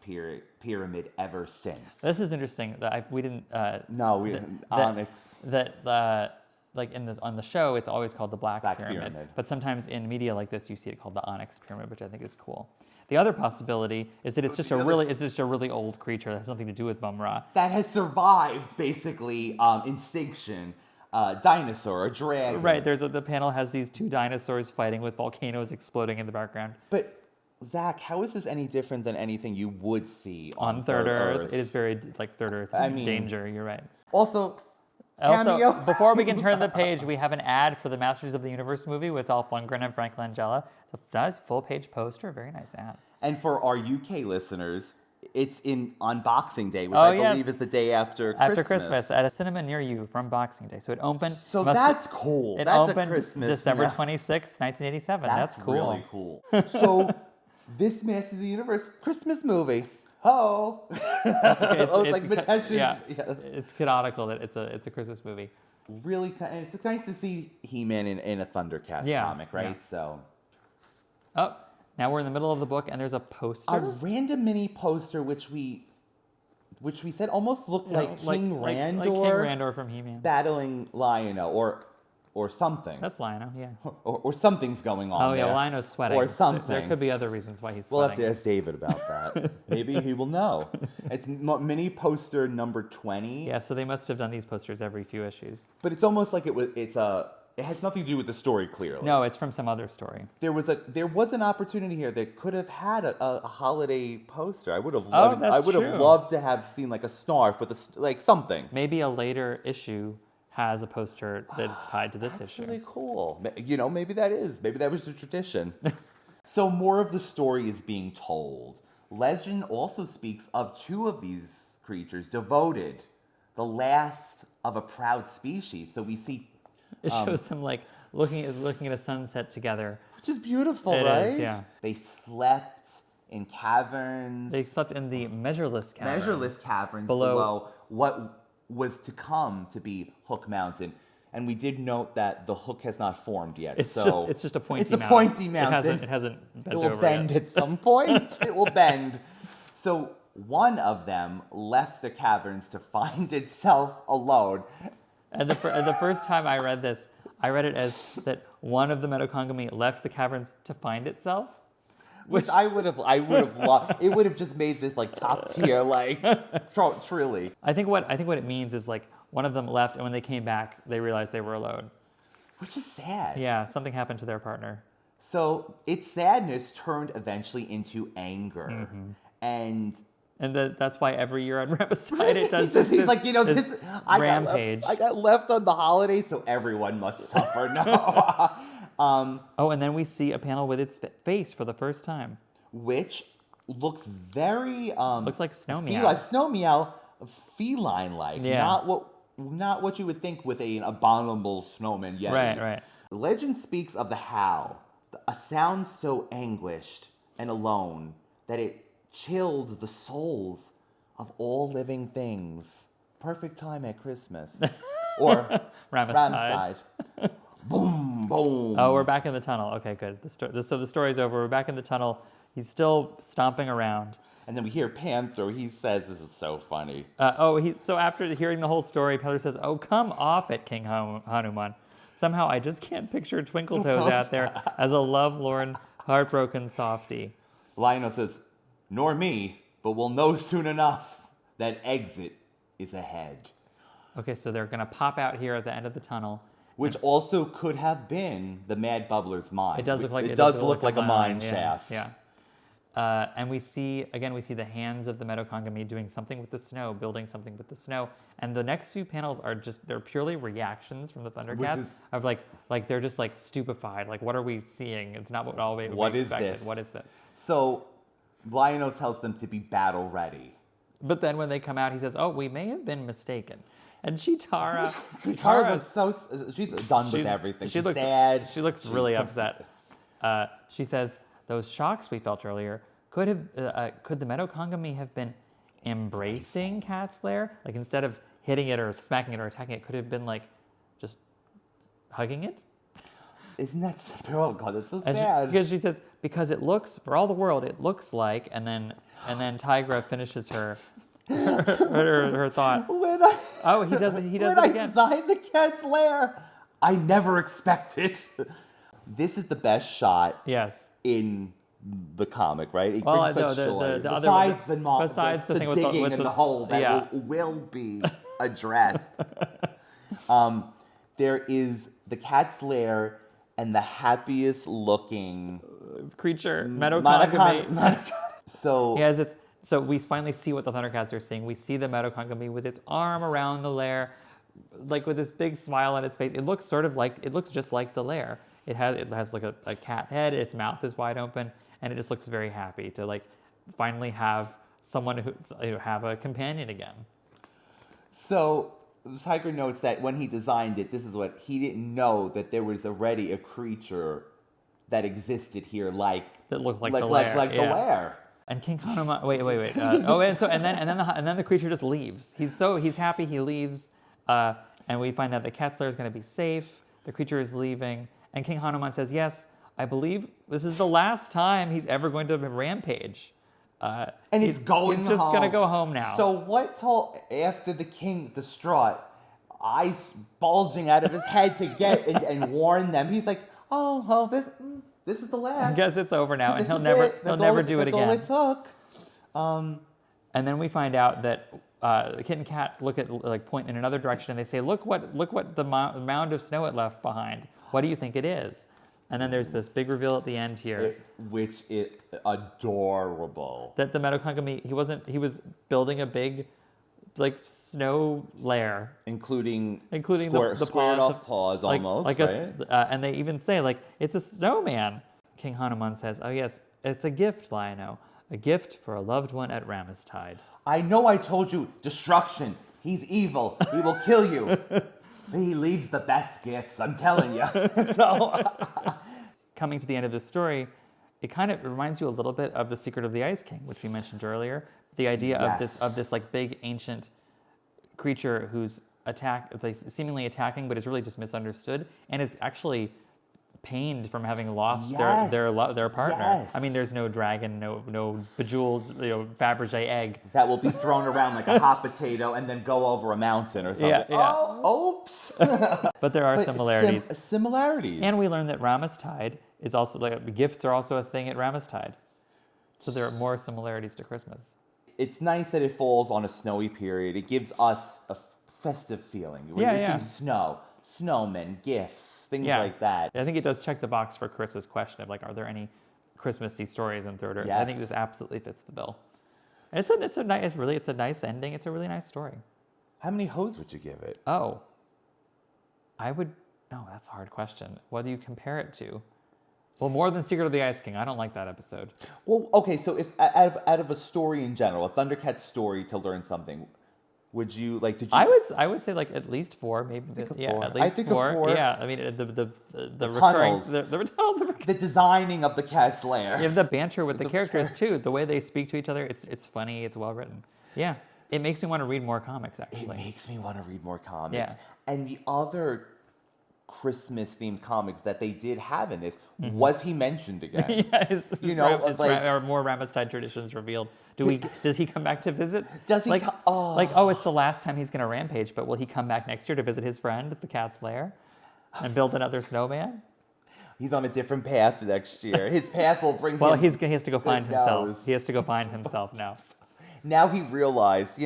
pyramid ever since. This is interesting. We didn't. Onyx. Like on the show, it's always called the Black pyramid. But sometimes in media like this, you see it called the Onyx pyramid, which I think is cool. The other possibility is that it's just a really old creature that has nothing to do with mumm-ra. That has survived basically extinction. Dinosaur, a dragon. Right. The panel has these two dinosaurs fighting with volcanoes exploding in the background. But Zack, how is this any different than anything you would see on Third Earth? It is very like Third Earth danger. You're right. Also, before we can turn the page, we have an ad for the Masters of the Universe movie with Dolph Lundgren and Frank Langella. It's a nice full-page poster, very nice ad. And for our UK listeners, it's on Boxing Day, which I believe is the day after Christmas. After Christmas, at a cinema near you from Boxing Day. So it opened... So that's cool. It opened December 26, 1987. That's cool. Really cool. So this Masters of the Universe Christmas movie. It's canonical that it's a Christmas movie. Really, and it's nice to see He-Man in a ThunderCats comic, right? Yeah. So, Oh, now we're in the middle of the book, and there's a poster. A random mini poster, which we said almost looked like King Randor. Like King Randor from He-Man. Battling Lion-O, or something. That's Lion-O, yeah. Or something's going on. Oh yeah, Lion-O's sweating. Or something. There could be other reasons why he's sweating. We'll have to ask David about that. Maybe he will know. It's mini poster number 20. Yeah, so they must have done these posters every few issues. But it's almost like it has nothing to do with the story, clearly. No, it's from some other story. There was an opportunity here that could have had a holiday poster. I would have loved to have seen like a Snarf with like something. Maybe a later issue has a poster that's tied to this issue. That's really cool. Maybe that was the tradition. So more of the story is being told. Legend also speaks of two of these creatures devoted, the last of a proud species. So we see it shows them like looking at a sunset together, which is beautiful, right? Is, yeah. They slept in caverns. They slept in the measureless caverns below what was to come to be Hook Mountain. And we did note that the hook has not formed yet. It's just a pointy mountain. It's a pointy mountain. It hasn't bent over. It will bend at some point. It will bend. So one of them left the caverns to find itself alone. And the first time I read this, I read it as that one of the Metokangmi left the caverns to find itself. Which I would have loved. It would have just made this like top tier, like truly. I think what it means is like one of them left, and when they came back, they realized they were alone. Which is sad. Yeah, something happened to their partner. So its sadness turned eventually into anger, and that's why every year on Rammastide it does he's like, rampage. I got left on the holiday, so everyone must suffer. No. And then we see a panel with its face for the first time, which looks very looks like Snow Meow. Snow Meow, feline-like. Yeah. Not what you would think with an abominable snowman yet. Right. Legend speaks of the howl, a sound so anguished and alone that it chilled the souls of all living things. Perfect time at Christmas. Or Rammastide. Boom, boom. Oh, we're back in the tunnel. Okay, good. So the story's over. We're back in the tunnel. He's still stomping around. And then we hear Panther. He says, this is so funny. So after hearing the whole story, Panther says, "Oh, come off it, King Hanuman. Somehow I just can't picture Twinkle Toes out there as a lovelorn, heartbroken softie." Lion-O says, "Nor me, but we'll know soon enough that exit is ahead." Okay, so they're going to pop out here at the end of the tunnel. Which also could have been the Mad Bubbler's mine. It does look like it does look like a mine yeah, shaft. Yeah. And we see the hands of the Metokangmi doing something with the snow, building something with the snow. And the next few panels are they're purely reactions from the ThunderCats of like they're just like stupefied. Like, what are we seeing? It's not what we expected. What is this? So Lion-O tells them to be battle ready. But then when they come out, he says, "Oh, we may have been mistaken." And Chitara looks she's done with everything. She's sad. She looks really upset. She says, "Those shocks we felt earlier could the Metokangmi have been embracing Cats Lair? Like, instead of hitting it or smacking it or attacking it, could it have been like just hugging it?" Isn't that so? Oh God, that's so sad. Because she says, "Because it looks, for all the world, it looks like," and then Tigra finishes her thought. He does it again. When I designed the Cats Lair, I never expected. This is the best shot. Yes. In the comic, right? It brings such joy. Besides the thing with digging with in the hole that will be addressed. There is the Cats Lair and the happiest looking creature, Metokangmi. So we finally see what the ThunderCats are seeing. We see the Metokangmi with its arm around the lair, like with this big smile on its face. It looks just like the lair. It has like a cat head. Its mouth is wide open, and it just looks very happy to like finally have someone who have a companion again. So Tiger notes that when he designed it, this is what he didn't know, that there was already a creature that existed here, that looked like the lair. Like the lair. And King Hanuman, wait. And then the creature just leaves. He's happy. He leaves, and we find that the Cats Lair is going to be safe. The creature is leaving, and King Hanuman says, "Yes, I believe this is the last time he's ever going to rampage. And he's He's just going to go home now. So what told, after the king, distraught, eyes bulging out of his head to get and warn them, he's like, oh, this is the last. I guess it's over now, and This he'll is never it. he'll never do it That's again. all it took. And then we find out that the kit and cat point in another direction, and they say, look what the mound of snow it left behind. What do you think it is? And then there's this big reveal at the end here, which is adorable. That the Metokangmi, he was building a big snow lair, including the squared off paws almost, right? And they even say it's a snowman. King Hanuman says, "Oh yes, it's a gift, Lion-O, a gift for a loved one at Rammastide." I know I told you, destruction. He's evil. He will kill you. But he leaves the best gifts, I'm telling you. So, coming to the end of this story, it kind of reminds you a little bit of The Secret of the Ice King, which we mentioned earlier. The idea of this big ancient creature who's seemingly attacking, but is really just misunderstood and is actually pained from having lost their partner. Yes. I mean, there's no dragon, no bejeweled Fabergé egg that will be thrown around like a hot potato and then go over a mountain or something. Yeah. Oh, oops. But there are similarities. Similarities. And we learned that Rammastide is also gifts are also a thing at Rammastide. So there are more similarities to Christmas. It's nice that it falls on a snowy period. It gives us a festive feeling. We're using snow, snowmen, gifts, things like that. I think it does check the box for Chris's question of are there any Christmassy stories in Third Earth? Yes. I think this absolutely fits the bill. And it's a nice ending. It's a really nice story. How many hoes would you give it? Oh, that's a hard question. What do you compare it to? Well, more than Secret of the Ice King. I don't like that episode. Well, okay, so if out of a story in general, a ThunderCats story to learn something, would you like? Did you? I would say at least 4, maybe. Four. At least I think 4. A 4. Yeah, I mean the tunnels, the designing of the Cats Lair. You have the banter with the characters too. The way they speak to each other, it's funny. It's well written. Yeah, it makes me want to read more comics. Actually, it makes me want to read more comics. Yeah. And the other Christmas-themed comics that they did have in this, was he mentioned again? Yes, more Rammastide traditions revealed. Does he come back to visit? Does he? It's the last time he's going to rampage, but will he come back next year to visit his friend at the Cat's Lair and build another snowman? He's on a different path next year. His path will bring him. Well, he has to go find himself. He has to go find himself now. Now he realized,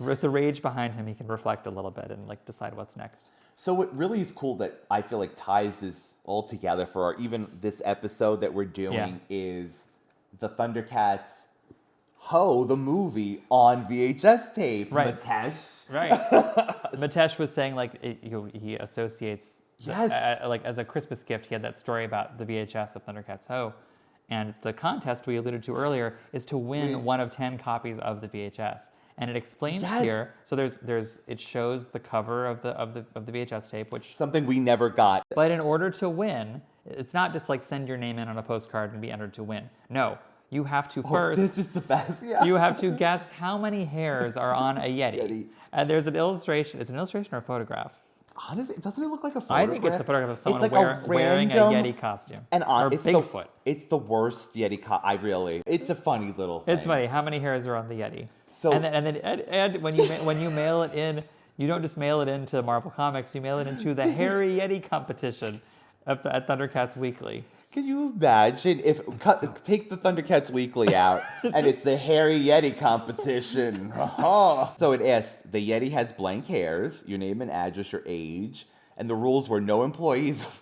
with the rage behind him, he can reflect a little bit and decide what's next. So what really is cool that I feel ties this all together for even this episode that we're doing is the ThunderCats the movie on VHS tape. Right. Matesh. Right. Matesh was saying he associates as a Christmas gift. He had that story about the VHS of ThunderCats Ho. And the contest we alluded to earlier is to win one of 10 copies of the VHS. And it explains here. So it shows the cover of the VHS tape, which something we never got. But in order to win, it's not just send your name in on a postcard and be entered to win. No, you have to first. This is the best. Yeah. You have to guess how many hairs are on a Yeti. And there's an illustration. It's an illustration or a photograph. Honestly, doesn't it look like a photograph? I think it's a photograph of someone wearing a Yeti costume. And or Bigfoot. It's the worst Yeti it's a funny little thing. It's funny. How many hairs are on the Yeti? So and then when you mail it in, you don't just mail it into Marvel Comics. You mail it into the Hairy Yeti competition at ThunderCats Weekly. Can you imagine if take the ThunderCats Weekly out and it's the Hairy Yeti competition? So it asks, the Yeti has blank hairs, your name and address, your age, and the rules were no employees of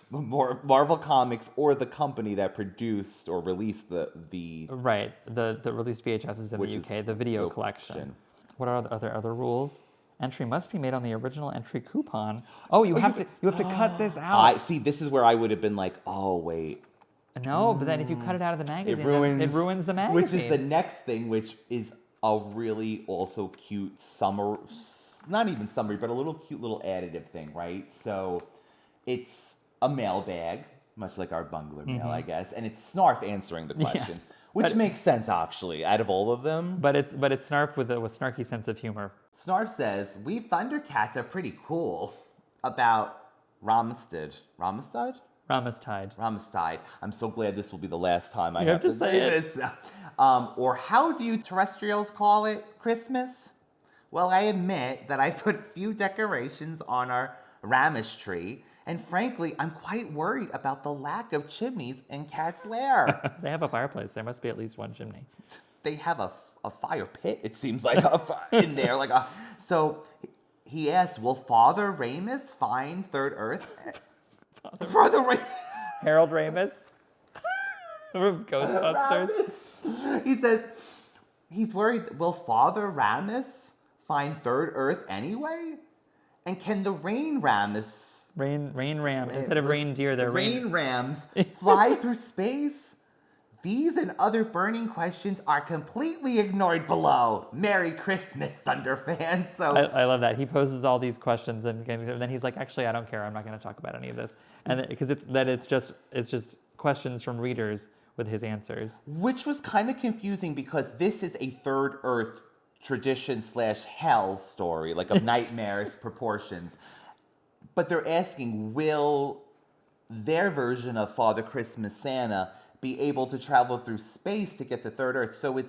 Marvel Comics or the company that produced or released the released VHSs in the UK, the video collection. What are the other rules? Entry must be made on the original entry coupon. Oh, you have to cut this out. This is where I would have been like, oh wait. No, but then if you cut it out of the magazine, it ruins the magazine. Which is the next thing, which is a really also cute not even summary, but a little cute little additive thing, right? So it's a mailbag, much like our Bungler mail, I guess, and it's Snarf answering the questions, which makes sense actually, out of all of them. But it's Snarf with a snarky sense of humor. Snarf says, "We ThunderCats are pretty cool about Rammastide. Rammastide? Rammastide. Rammastide. I'm so glad this will be the last time I You have to say it. this. Or how do you terrestrials call it? Christmas? Well, I admit that I put few decorations on our Rammastide tree, and frankly, I'm quite worried about the lack of chimneys in Cats Lair. They have a fireplace. There must be at least one chimney. They have a fire pit, it seems like, in there. So he asked, will Father Ramus find Third Earth? Father Ramus. Harold Ramis from Ghostbusters. He says he's worried, will Father Ramus find Third Earth anyway? And can the rain ram, instead of reindeer, they're rain rams fly through space? These and other burning questions are completely ignored below. Merry Christmas, Thunder fans. So I love that. He poses all these questions and then he's like, actually, I don't care. I'm not going to talk about any of this. And because it's just questions from readers with his answers. Which was kind of confusing because this is a Third Earth tradition/hell story, like of nightmares proportions. But they're asking, will their version of Father Christmas Santa be able to travel through space to get to Third Earth? So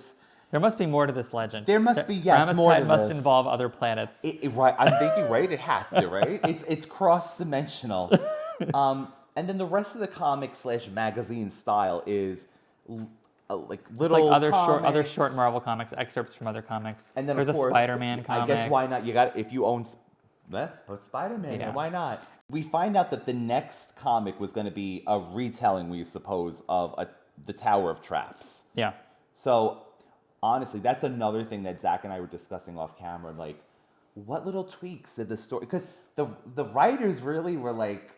there must be more to this legend. There must be, yes, more to this. Must involve other planets. Right, I'm thinking, right? It has to, right? It's cross-dimensional. And then the rest of the comic/magazine style is like little it's like comics. other short Marvel comics, excerpts from other comics. And then there's of course, a Spider-Man comic. I guess why not? You got, if you own, let's put Spider-Man. Yeah. Why not? We find out that the next comic was going to be a retelling, we suppose, of the Tower of Traps. Yeah. So honestly, that's another thing that Zack and I were discussing off camera. Like, what little tweaks did the story? Because the writers really were like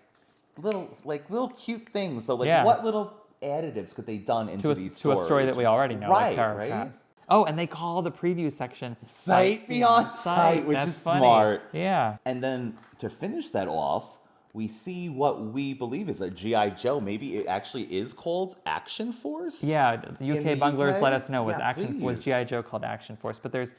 little cute things. So what little additives could they done into these stories? To a story that we already know, right? Like Tower of Traps. Oh, and they call the preview section Sight Beyond Sight, which is funny. Smart. Yeah. And then to finish that off, we see what we believe is a G.I. Joe. Maybe it actually is called Action Force? Yeah, the UK Bunglers UK? let us know was Yeah, G.I. Joe called Action Force, but there's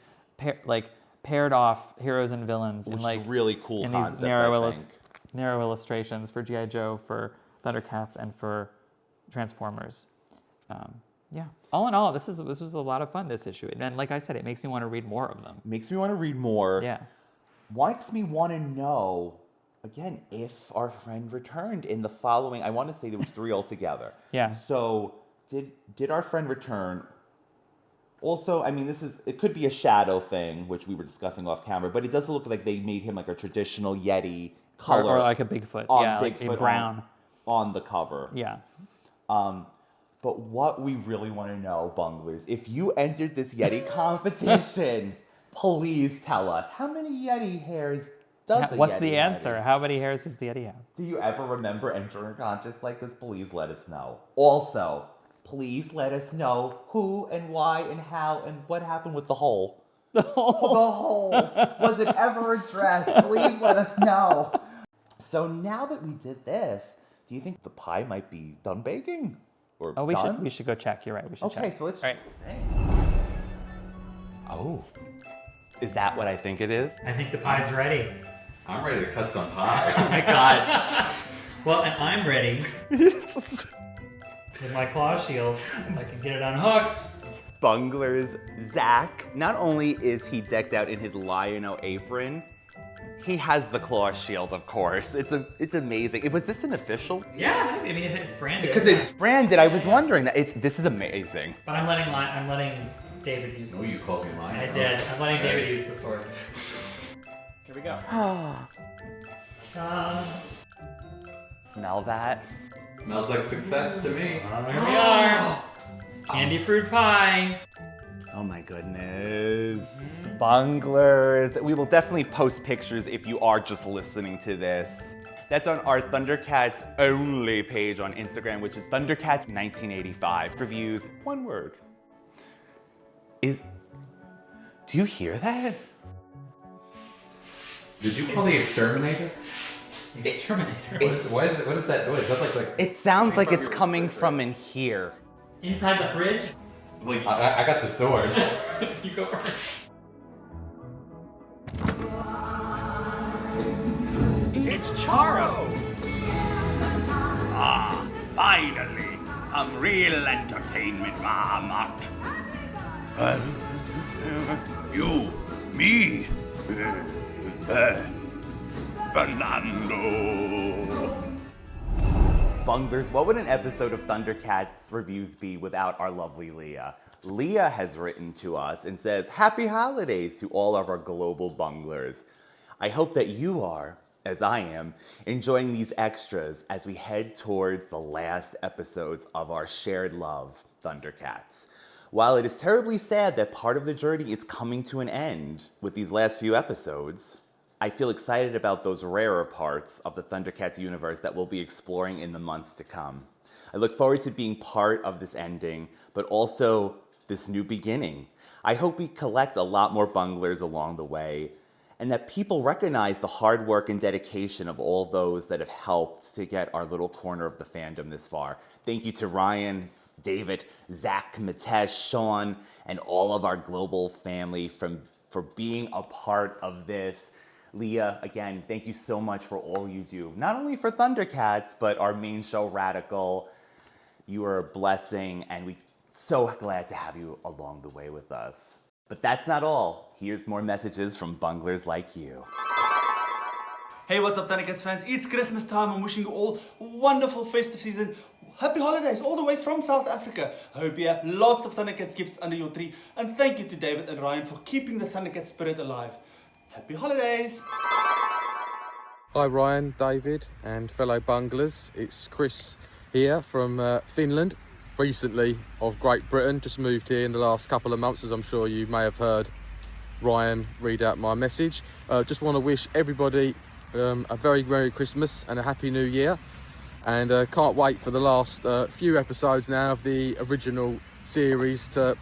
paired off heroes and villains Which in like is really cool in concept, these I think. narrow illustrations for G.I. Joe, for ThunderCats, and for Transformers. Yeah. All in all, this was a lot of fun, this issue. And like I said, it makes me want to read more of them. Makes me want to read more. Yeah. Makes me want to know, again, if our friend returned in the following, I want to say there was 3 altogether. Yeah. So did our friend return? Also, I mean, it could be a shadow thing, which we were discussing off camera, but it does look like they made him like a traditional Yeti color. Or like a Bigfoot. Yeah, like a brown. On the cover. Yeah. But what we really want to know, Bunglers, if you entered this Yeti competition, please tell us, how many Yeti hairs does a What's Yeti the have? answer? How many hairs does the Yeti have? Do you ever remember entering a contest like this? Please let us know. Also, please let us know who and why and how and what happened with the hole. The hole? The hole. Was it ever addressed? Please let us know. So now that we did this, do you think the pie might be done baking? Or we should go check. You're right. We should check. Okay, so let's... All right. Oh. Is that what I think it is? I think the pie's ready. I'm ready to cut some pie. Oh my god. Well, and I'm ready. With my claw shield, if I can get it unhooked. Bunglers Zack, not only is he decked out in his Lion-O apron, he has the claw shield, of course. It's amazing. Was this an official? Yeah, I mean, if it's branded. Because it's branded, I was wondering that. This is amazing. But I'm letting David use this. Oh, you called me Lion. I did. I'm letting David use the sword. Here we go. Smell that? Smells like success to me. Here we are. Candy fruit pie. Oh my goodness. Bunglers. We will definitely post pictures if you are just listening to this. That's on our ThunderCats only page on Instagram, which is ThunderCats1985. Reviews, one word. Do you hear that? Did you call the exterminator? Exterminator. What is that noise? That's like it sounds like it's coming from in here. Inside the fridge? Like, I got the sword. You go first. It's Charo! Ah, Finally, some real entertainment, Mahamat. You, me, Fernando. Bunglers, what would an episode of ThunderCats reviews be without our lovely Leah? Leah has written to us and says, Happy holidays to all of our global bunglers. I hope that you are, as I am, enjoying these extras as we head towards the last episodes of our shared love, ThunderCats. While it is terribly sad that part of the journey is coming to an end with these last few episodes, I feel excited about those rarer parts of the ThunderCats universe that we'll be exploring in the months to come. I look forward to being part of this ending, but also this new beginning. I hope we collect a lot more bunglers along the way, and that people recognize the hard work and dedication of all those that have helped to get our little corner of the fandom this far. Thank you to Ryan, David, Zack, Mitesh, Sean, and all of our global family for being a part of this. Leah, again, thank you so much for all you do, not only for ThunderCats, but our main show, Radical. You are a blessing, and we're so glad to have you along the way with us. But that's not all. Here's more messages from bunglers like you. Hey, what's up, ThunderCats fans? It's Christmas time. I'm wishing you all a wonderful festive season. Happy holidays all the way from South Africa. I hope you have lots of ThunderCats gifts under your tree. And thank you to David and Ryan for keeping the ThunderCats spirit alive. Happy holidays! Hi Ryan, David and fellow bunglers. It's Chris here from Finland, recently of Great Britain. Just moved here in the last couple of months, as I'm sure you may have heard Ryan read out my message. Just want to wish everybody a very Merry Christmas and a Happy New Year. And can't wait for the last few episodes now of the original series to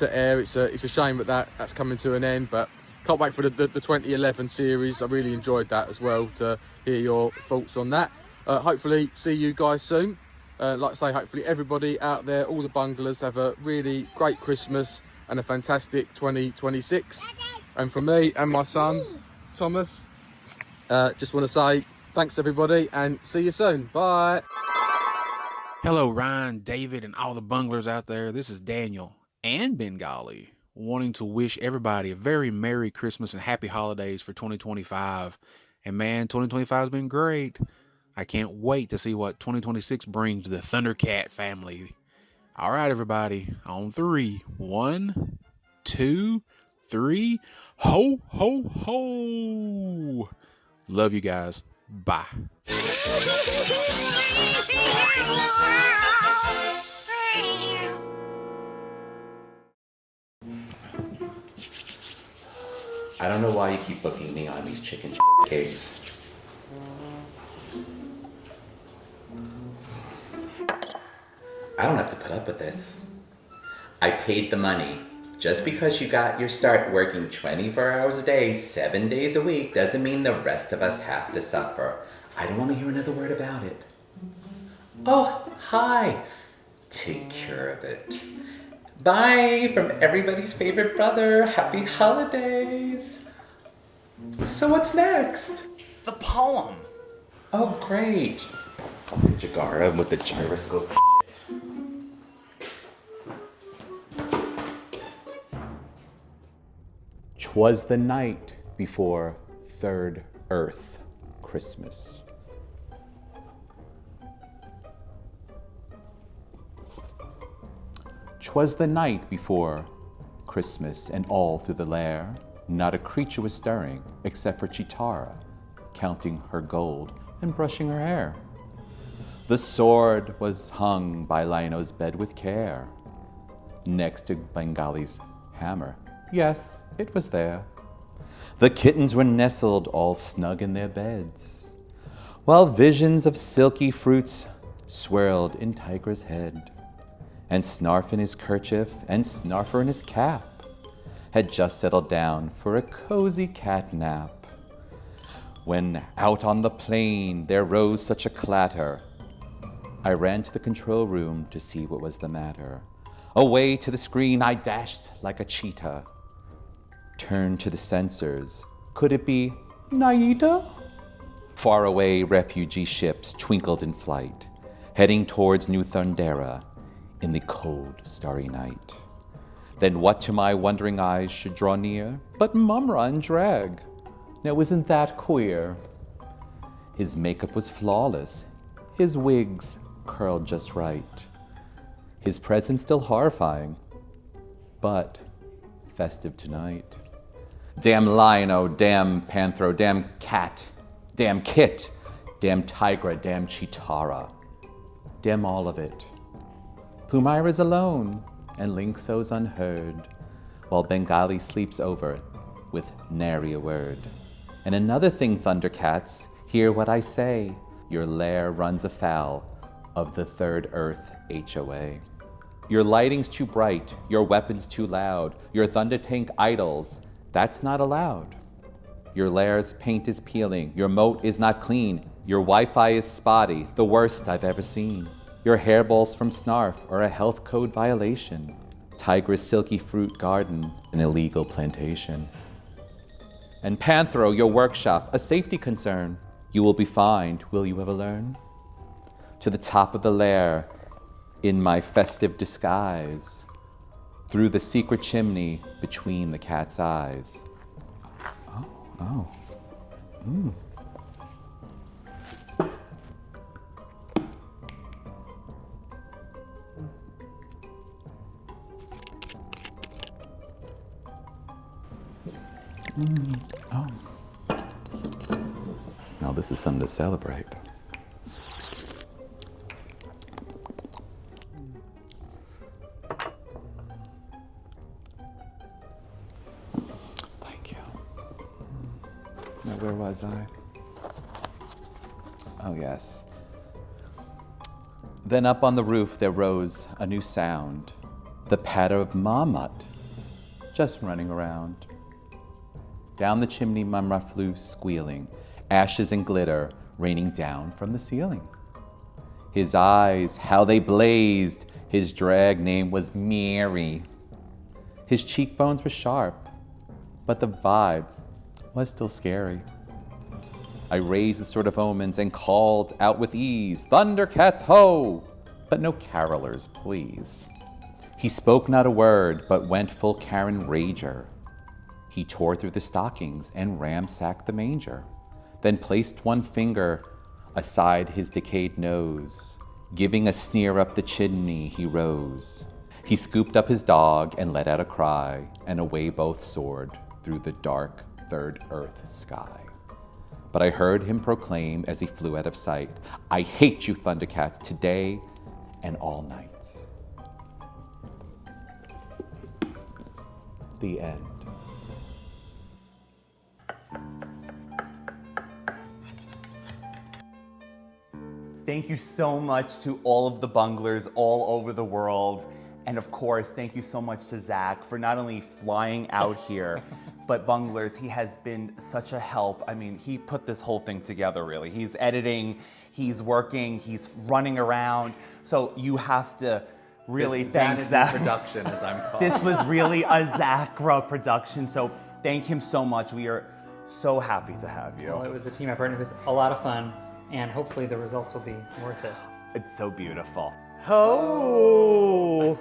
air. It's a shame that that's coming to an end, but can't wait for the 2011 series. I really enjoyed that as well, to hear your thoughts on that. Hopefully see you guys soon. Like I say, hopefully everybody out there, all the bunglers, have a really great Christmas and a fantastic 2026. And from me and my son, Thomas, just want to say thanks everybody and see you soon. Bye. Hello, Ryan, David, and all the bunglers out there. This is Daniel and Bengali, wanting to wish everybody a very Merry Christmas and Happy Holidays for 2025. And man, 2025 has been great. I can't wait to see what 2026 brings to the ThunderCat family. All right, everybody, on 3. 1, 2, 3. Ho, ho, ho. Love you guys. Bye. I don't know why you keep booking me on these chicken cakes. I don't have to put up with this. I paid the money. Just because you got your start working 24 hours a day, 7 days a week, doesn't mean the rest of us have to suffer. I don't want to hear another word about it. Oh, hi. Take care of it. Bye from everybody's favorite brother. Happy holidays. So what's next? The poem. Oh, great. Jagara with the gyroscope. Twas the night before Third Earth Christmas. Twas the night before Christmas, and all through the lair, not a creature was stirring, except for Chitara, counting her gold and brushing her hair. The sword was hung by Lino's bed with care, next to Bengali's hammer. Yes, it was there. The kittens were nestled all snug in their beds, while visions of silky fruits swirled in Tiger's head. And Snarf in his kerchief and Snarfer in his cap had just settled down for a cozy cat nap, when out on the plain there rose such a clatter. I ran to the control room to see what was the matter. Away to the screen I dashed like a cheetah. Turned to the sensors. Could it be Naida? Far away refugee ships twinkled in flight. heading towards New Thundera in the cold, starry night. Then what to my wondering eyes should draw near but mumm-ra in drag? Now isn't that queer? His makeup was flawless, his wigs curled just right. His presence still horrifying, but festive tonight. Damn lion-o, damn panthro, damn cat, damn kit, damn tigra, damn chitara, damn all of it. Pumaira's alone, and Linkso's unheard, while Bengali sleeps over with nary a word. And another thing, Thundercats, hear what I say. Your lair runs afoul of the Third Earth HOA. Your lighting's too bright, your weapons too loud, your thunder tank idols, that's not allowed. Your lair's paint is peeling, your moat is not clean, your Wi-Fi is spotty, the worst I've ever seen. Your hairballs from Snarf are a health code violation. Tigra's silky fruit garden, an illegal plantation. And Panthro, your workshop, a safety concern. You will be fined, will you ever learn? To the top of the lair, in my festive disguise, through the secret chimney between the cat's eyes. Oh. Mm. Oh. Now this is something to celebrate. Thank you. Now where was I? Oh yes. Then up on the roof there rose a new sound, the patter of marmot just running around. Down the chimney mumm-ra flew squealing, ashes and glitter raining down from the ceiling. His eyes, how they blazed, his drag name was Mary. His cheekbones were sharp, but the vibe was still scary. I raised the sword of omens and called out with ease, "Thundercats ho!" But no carolers, please. He spoke not a word, but went full Karen rager. He tore through the stockings and ransacked the manger, then placed one finger aside his decayed nose. Giving a sneer up the chimney, he rose. He scooped up his dog and let out a cry, and away both soared through the dark third earth sky. But I heard him proclaim as he flew out of sight, "I hate you, Thundercats, today and all nights." The end. Thank you so much to all of the Bunglers all over the world. And of course, thank you so much to Zack for not only flying out here, but Bunglers, he has been such a help. I mean, he put this whole thing together, really. He's editing, he's working, he's running around. So you have to really thank Zack. Production, as I'm called. This was really a Zackra production, so thank him so much. We are so happy to have you. Well, it was a team effort and it was a lot of fun, and hopefully the results will be worth it. It's so beautiful. Oh!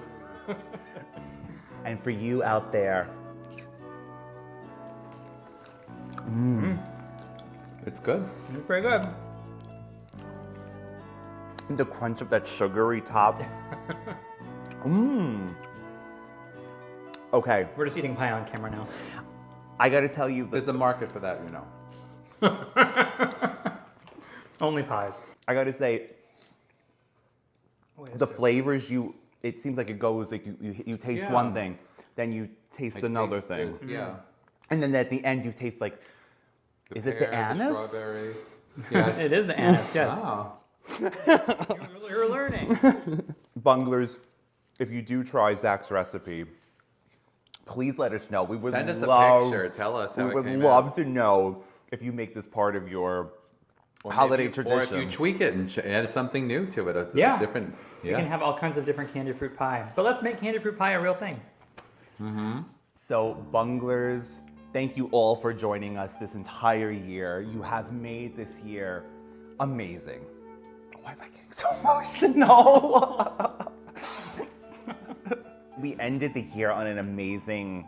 And for you out there, It's good. It's pretty good. The crunch of that sugary top. Okay. We're just eating pie on camera now. I gotta tell you, There's a market for that, you know. Only pies. I gotta say, the flavors it seems like it goes, like you taste one thing, then you taste another thing. Yeah. And then at the end you taste like, is it the anise? The strawberry. Yes. It is the anise, yes. Wow. You're learning. Bunglers, if you do try Zack's recipe, please let us know. We would Send us love, a picture. Tell us how we it would came love out. to know if you make this part of your holiday tradition. Or if you tweak it and add something new to it. Yeah. Different. You can have all kinds of different candy fruit pie. But let's make candy fruit pie a real thing. So, Bunglers, thank you all for joining us this entire year. You have made this year amazing. Why am I getting so emotional? We ended the year on an amazing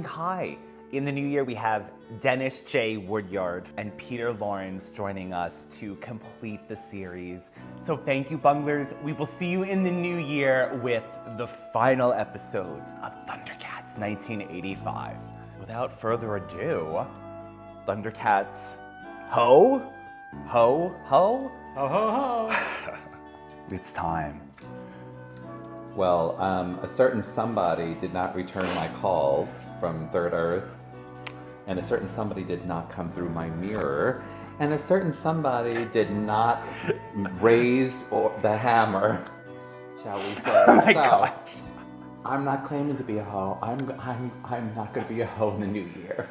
high. In the new year, we have Dennis J. Woodyard and Peter Lawrence joining us to complete the series. So thank you, Bunglers. We will see you in the new year with the final episodes of ThunderCats 1985. Without further ado, ThunderCats, ho, ho, ho. Ho, ho, ho. It's time. Well, a certain somebody did not return my calls from Third Earth, and a certain somebody did not come through my mirror, and a certain somebody did not raise the hammer, shall we say. Oh my God. I'm not claiming to be a hoe. I'm not going to be a hoe in the new year.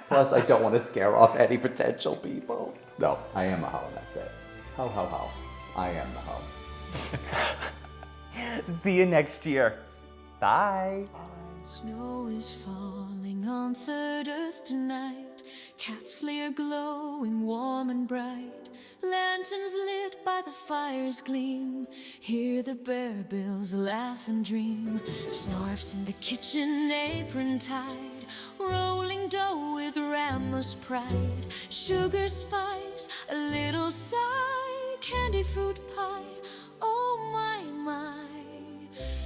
Plus, I don't want to scare off any potential people. No, I am a hoe, that's it. Ho, ho, ho. I am the hoe. See you next year. Bye. Snow is falling on Third Earth tonight. Cats Lair glowing warm and bright. Lanterns lit by the fire's gleam. Hear the bear bills laugh and dream. Snarf's in the kitchen, apron tied. Rolling dough with Rammus pride. Sugar spice, a little sigh. Candy fruit pie, oh my, my.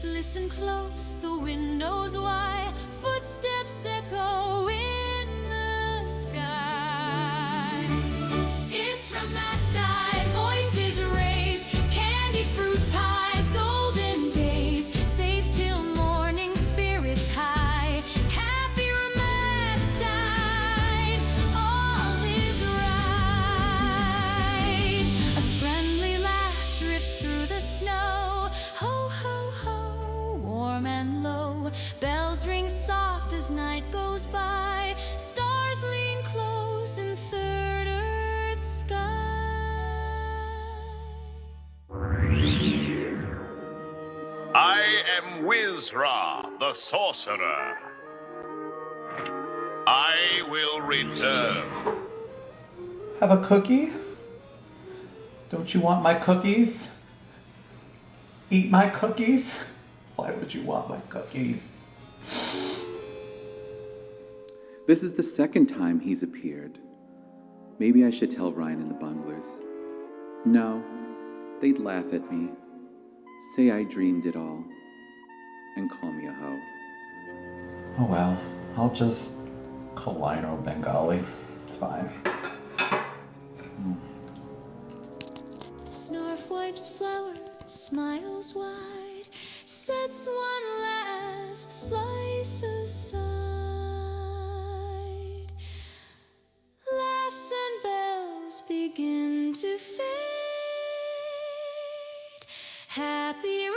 Listen close, the windows wide. Footsteps echo in the sky. It's Rammastide, voices raised. Candy fruit pies, golden days. Safe till morning, spirits high. Happy Rammastide, all is right. A friendly laugh drifts through the snow. Ho, ho, ho. Warm and low, bells ring soft as night goes by. Stars lean close in Third Earth sky. I am Mumm-ra, the sorcerer. I will return. Have a cookie? Don't you want my cookies? Eat my cookies? Why would you want my cookies? This is the second time he's appeared. Maybe I should tell Ryan and the Bunglers. No, they'd laugh at me, say I dreamed it all, and call me a hoe. Oh well, I'll just call Lionel Bengali. It's fine. Snarf wipes flour, smiles wide, sets one last slice aside. Laughs and bells begin to fade. Happy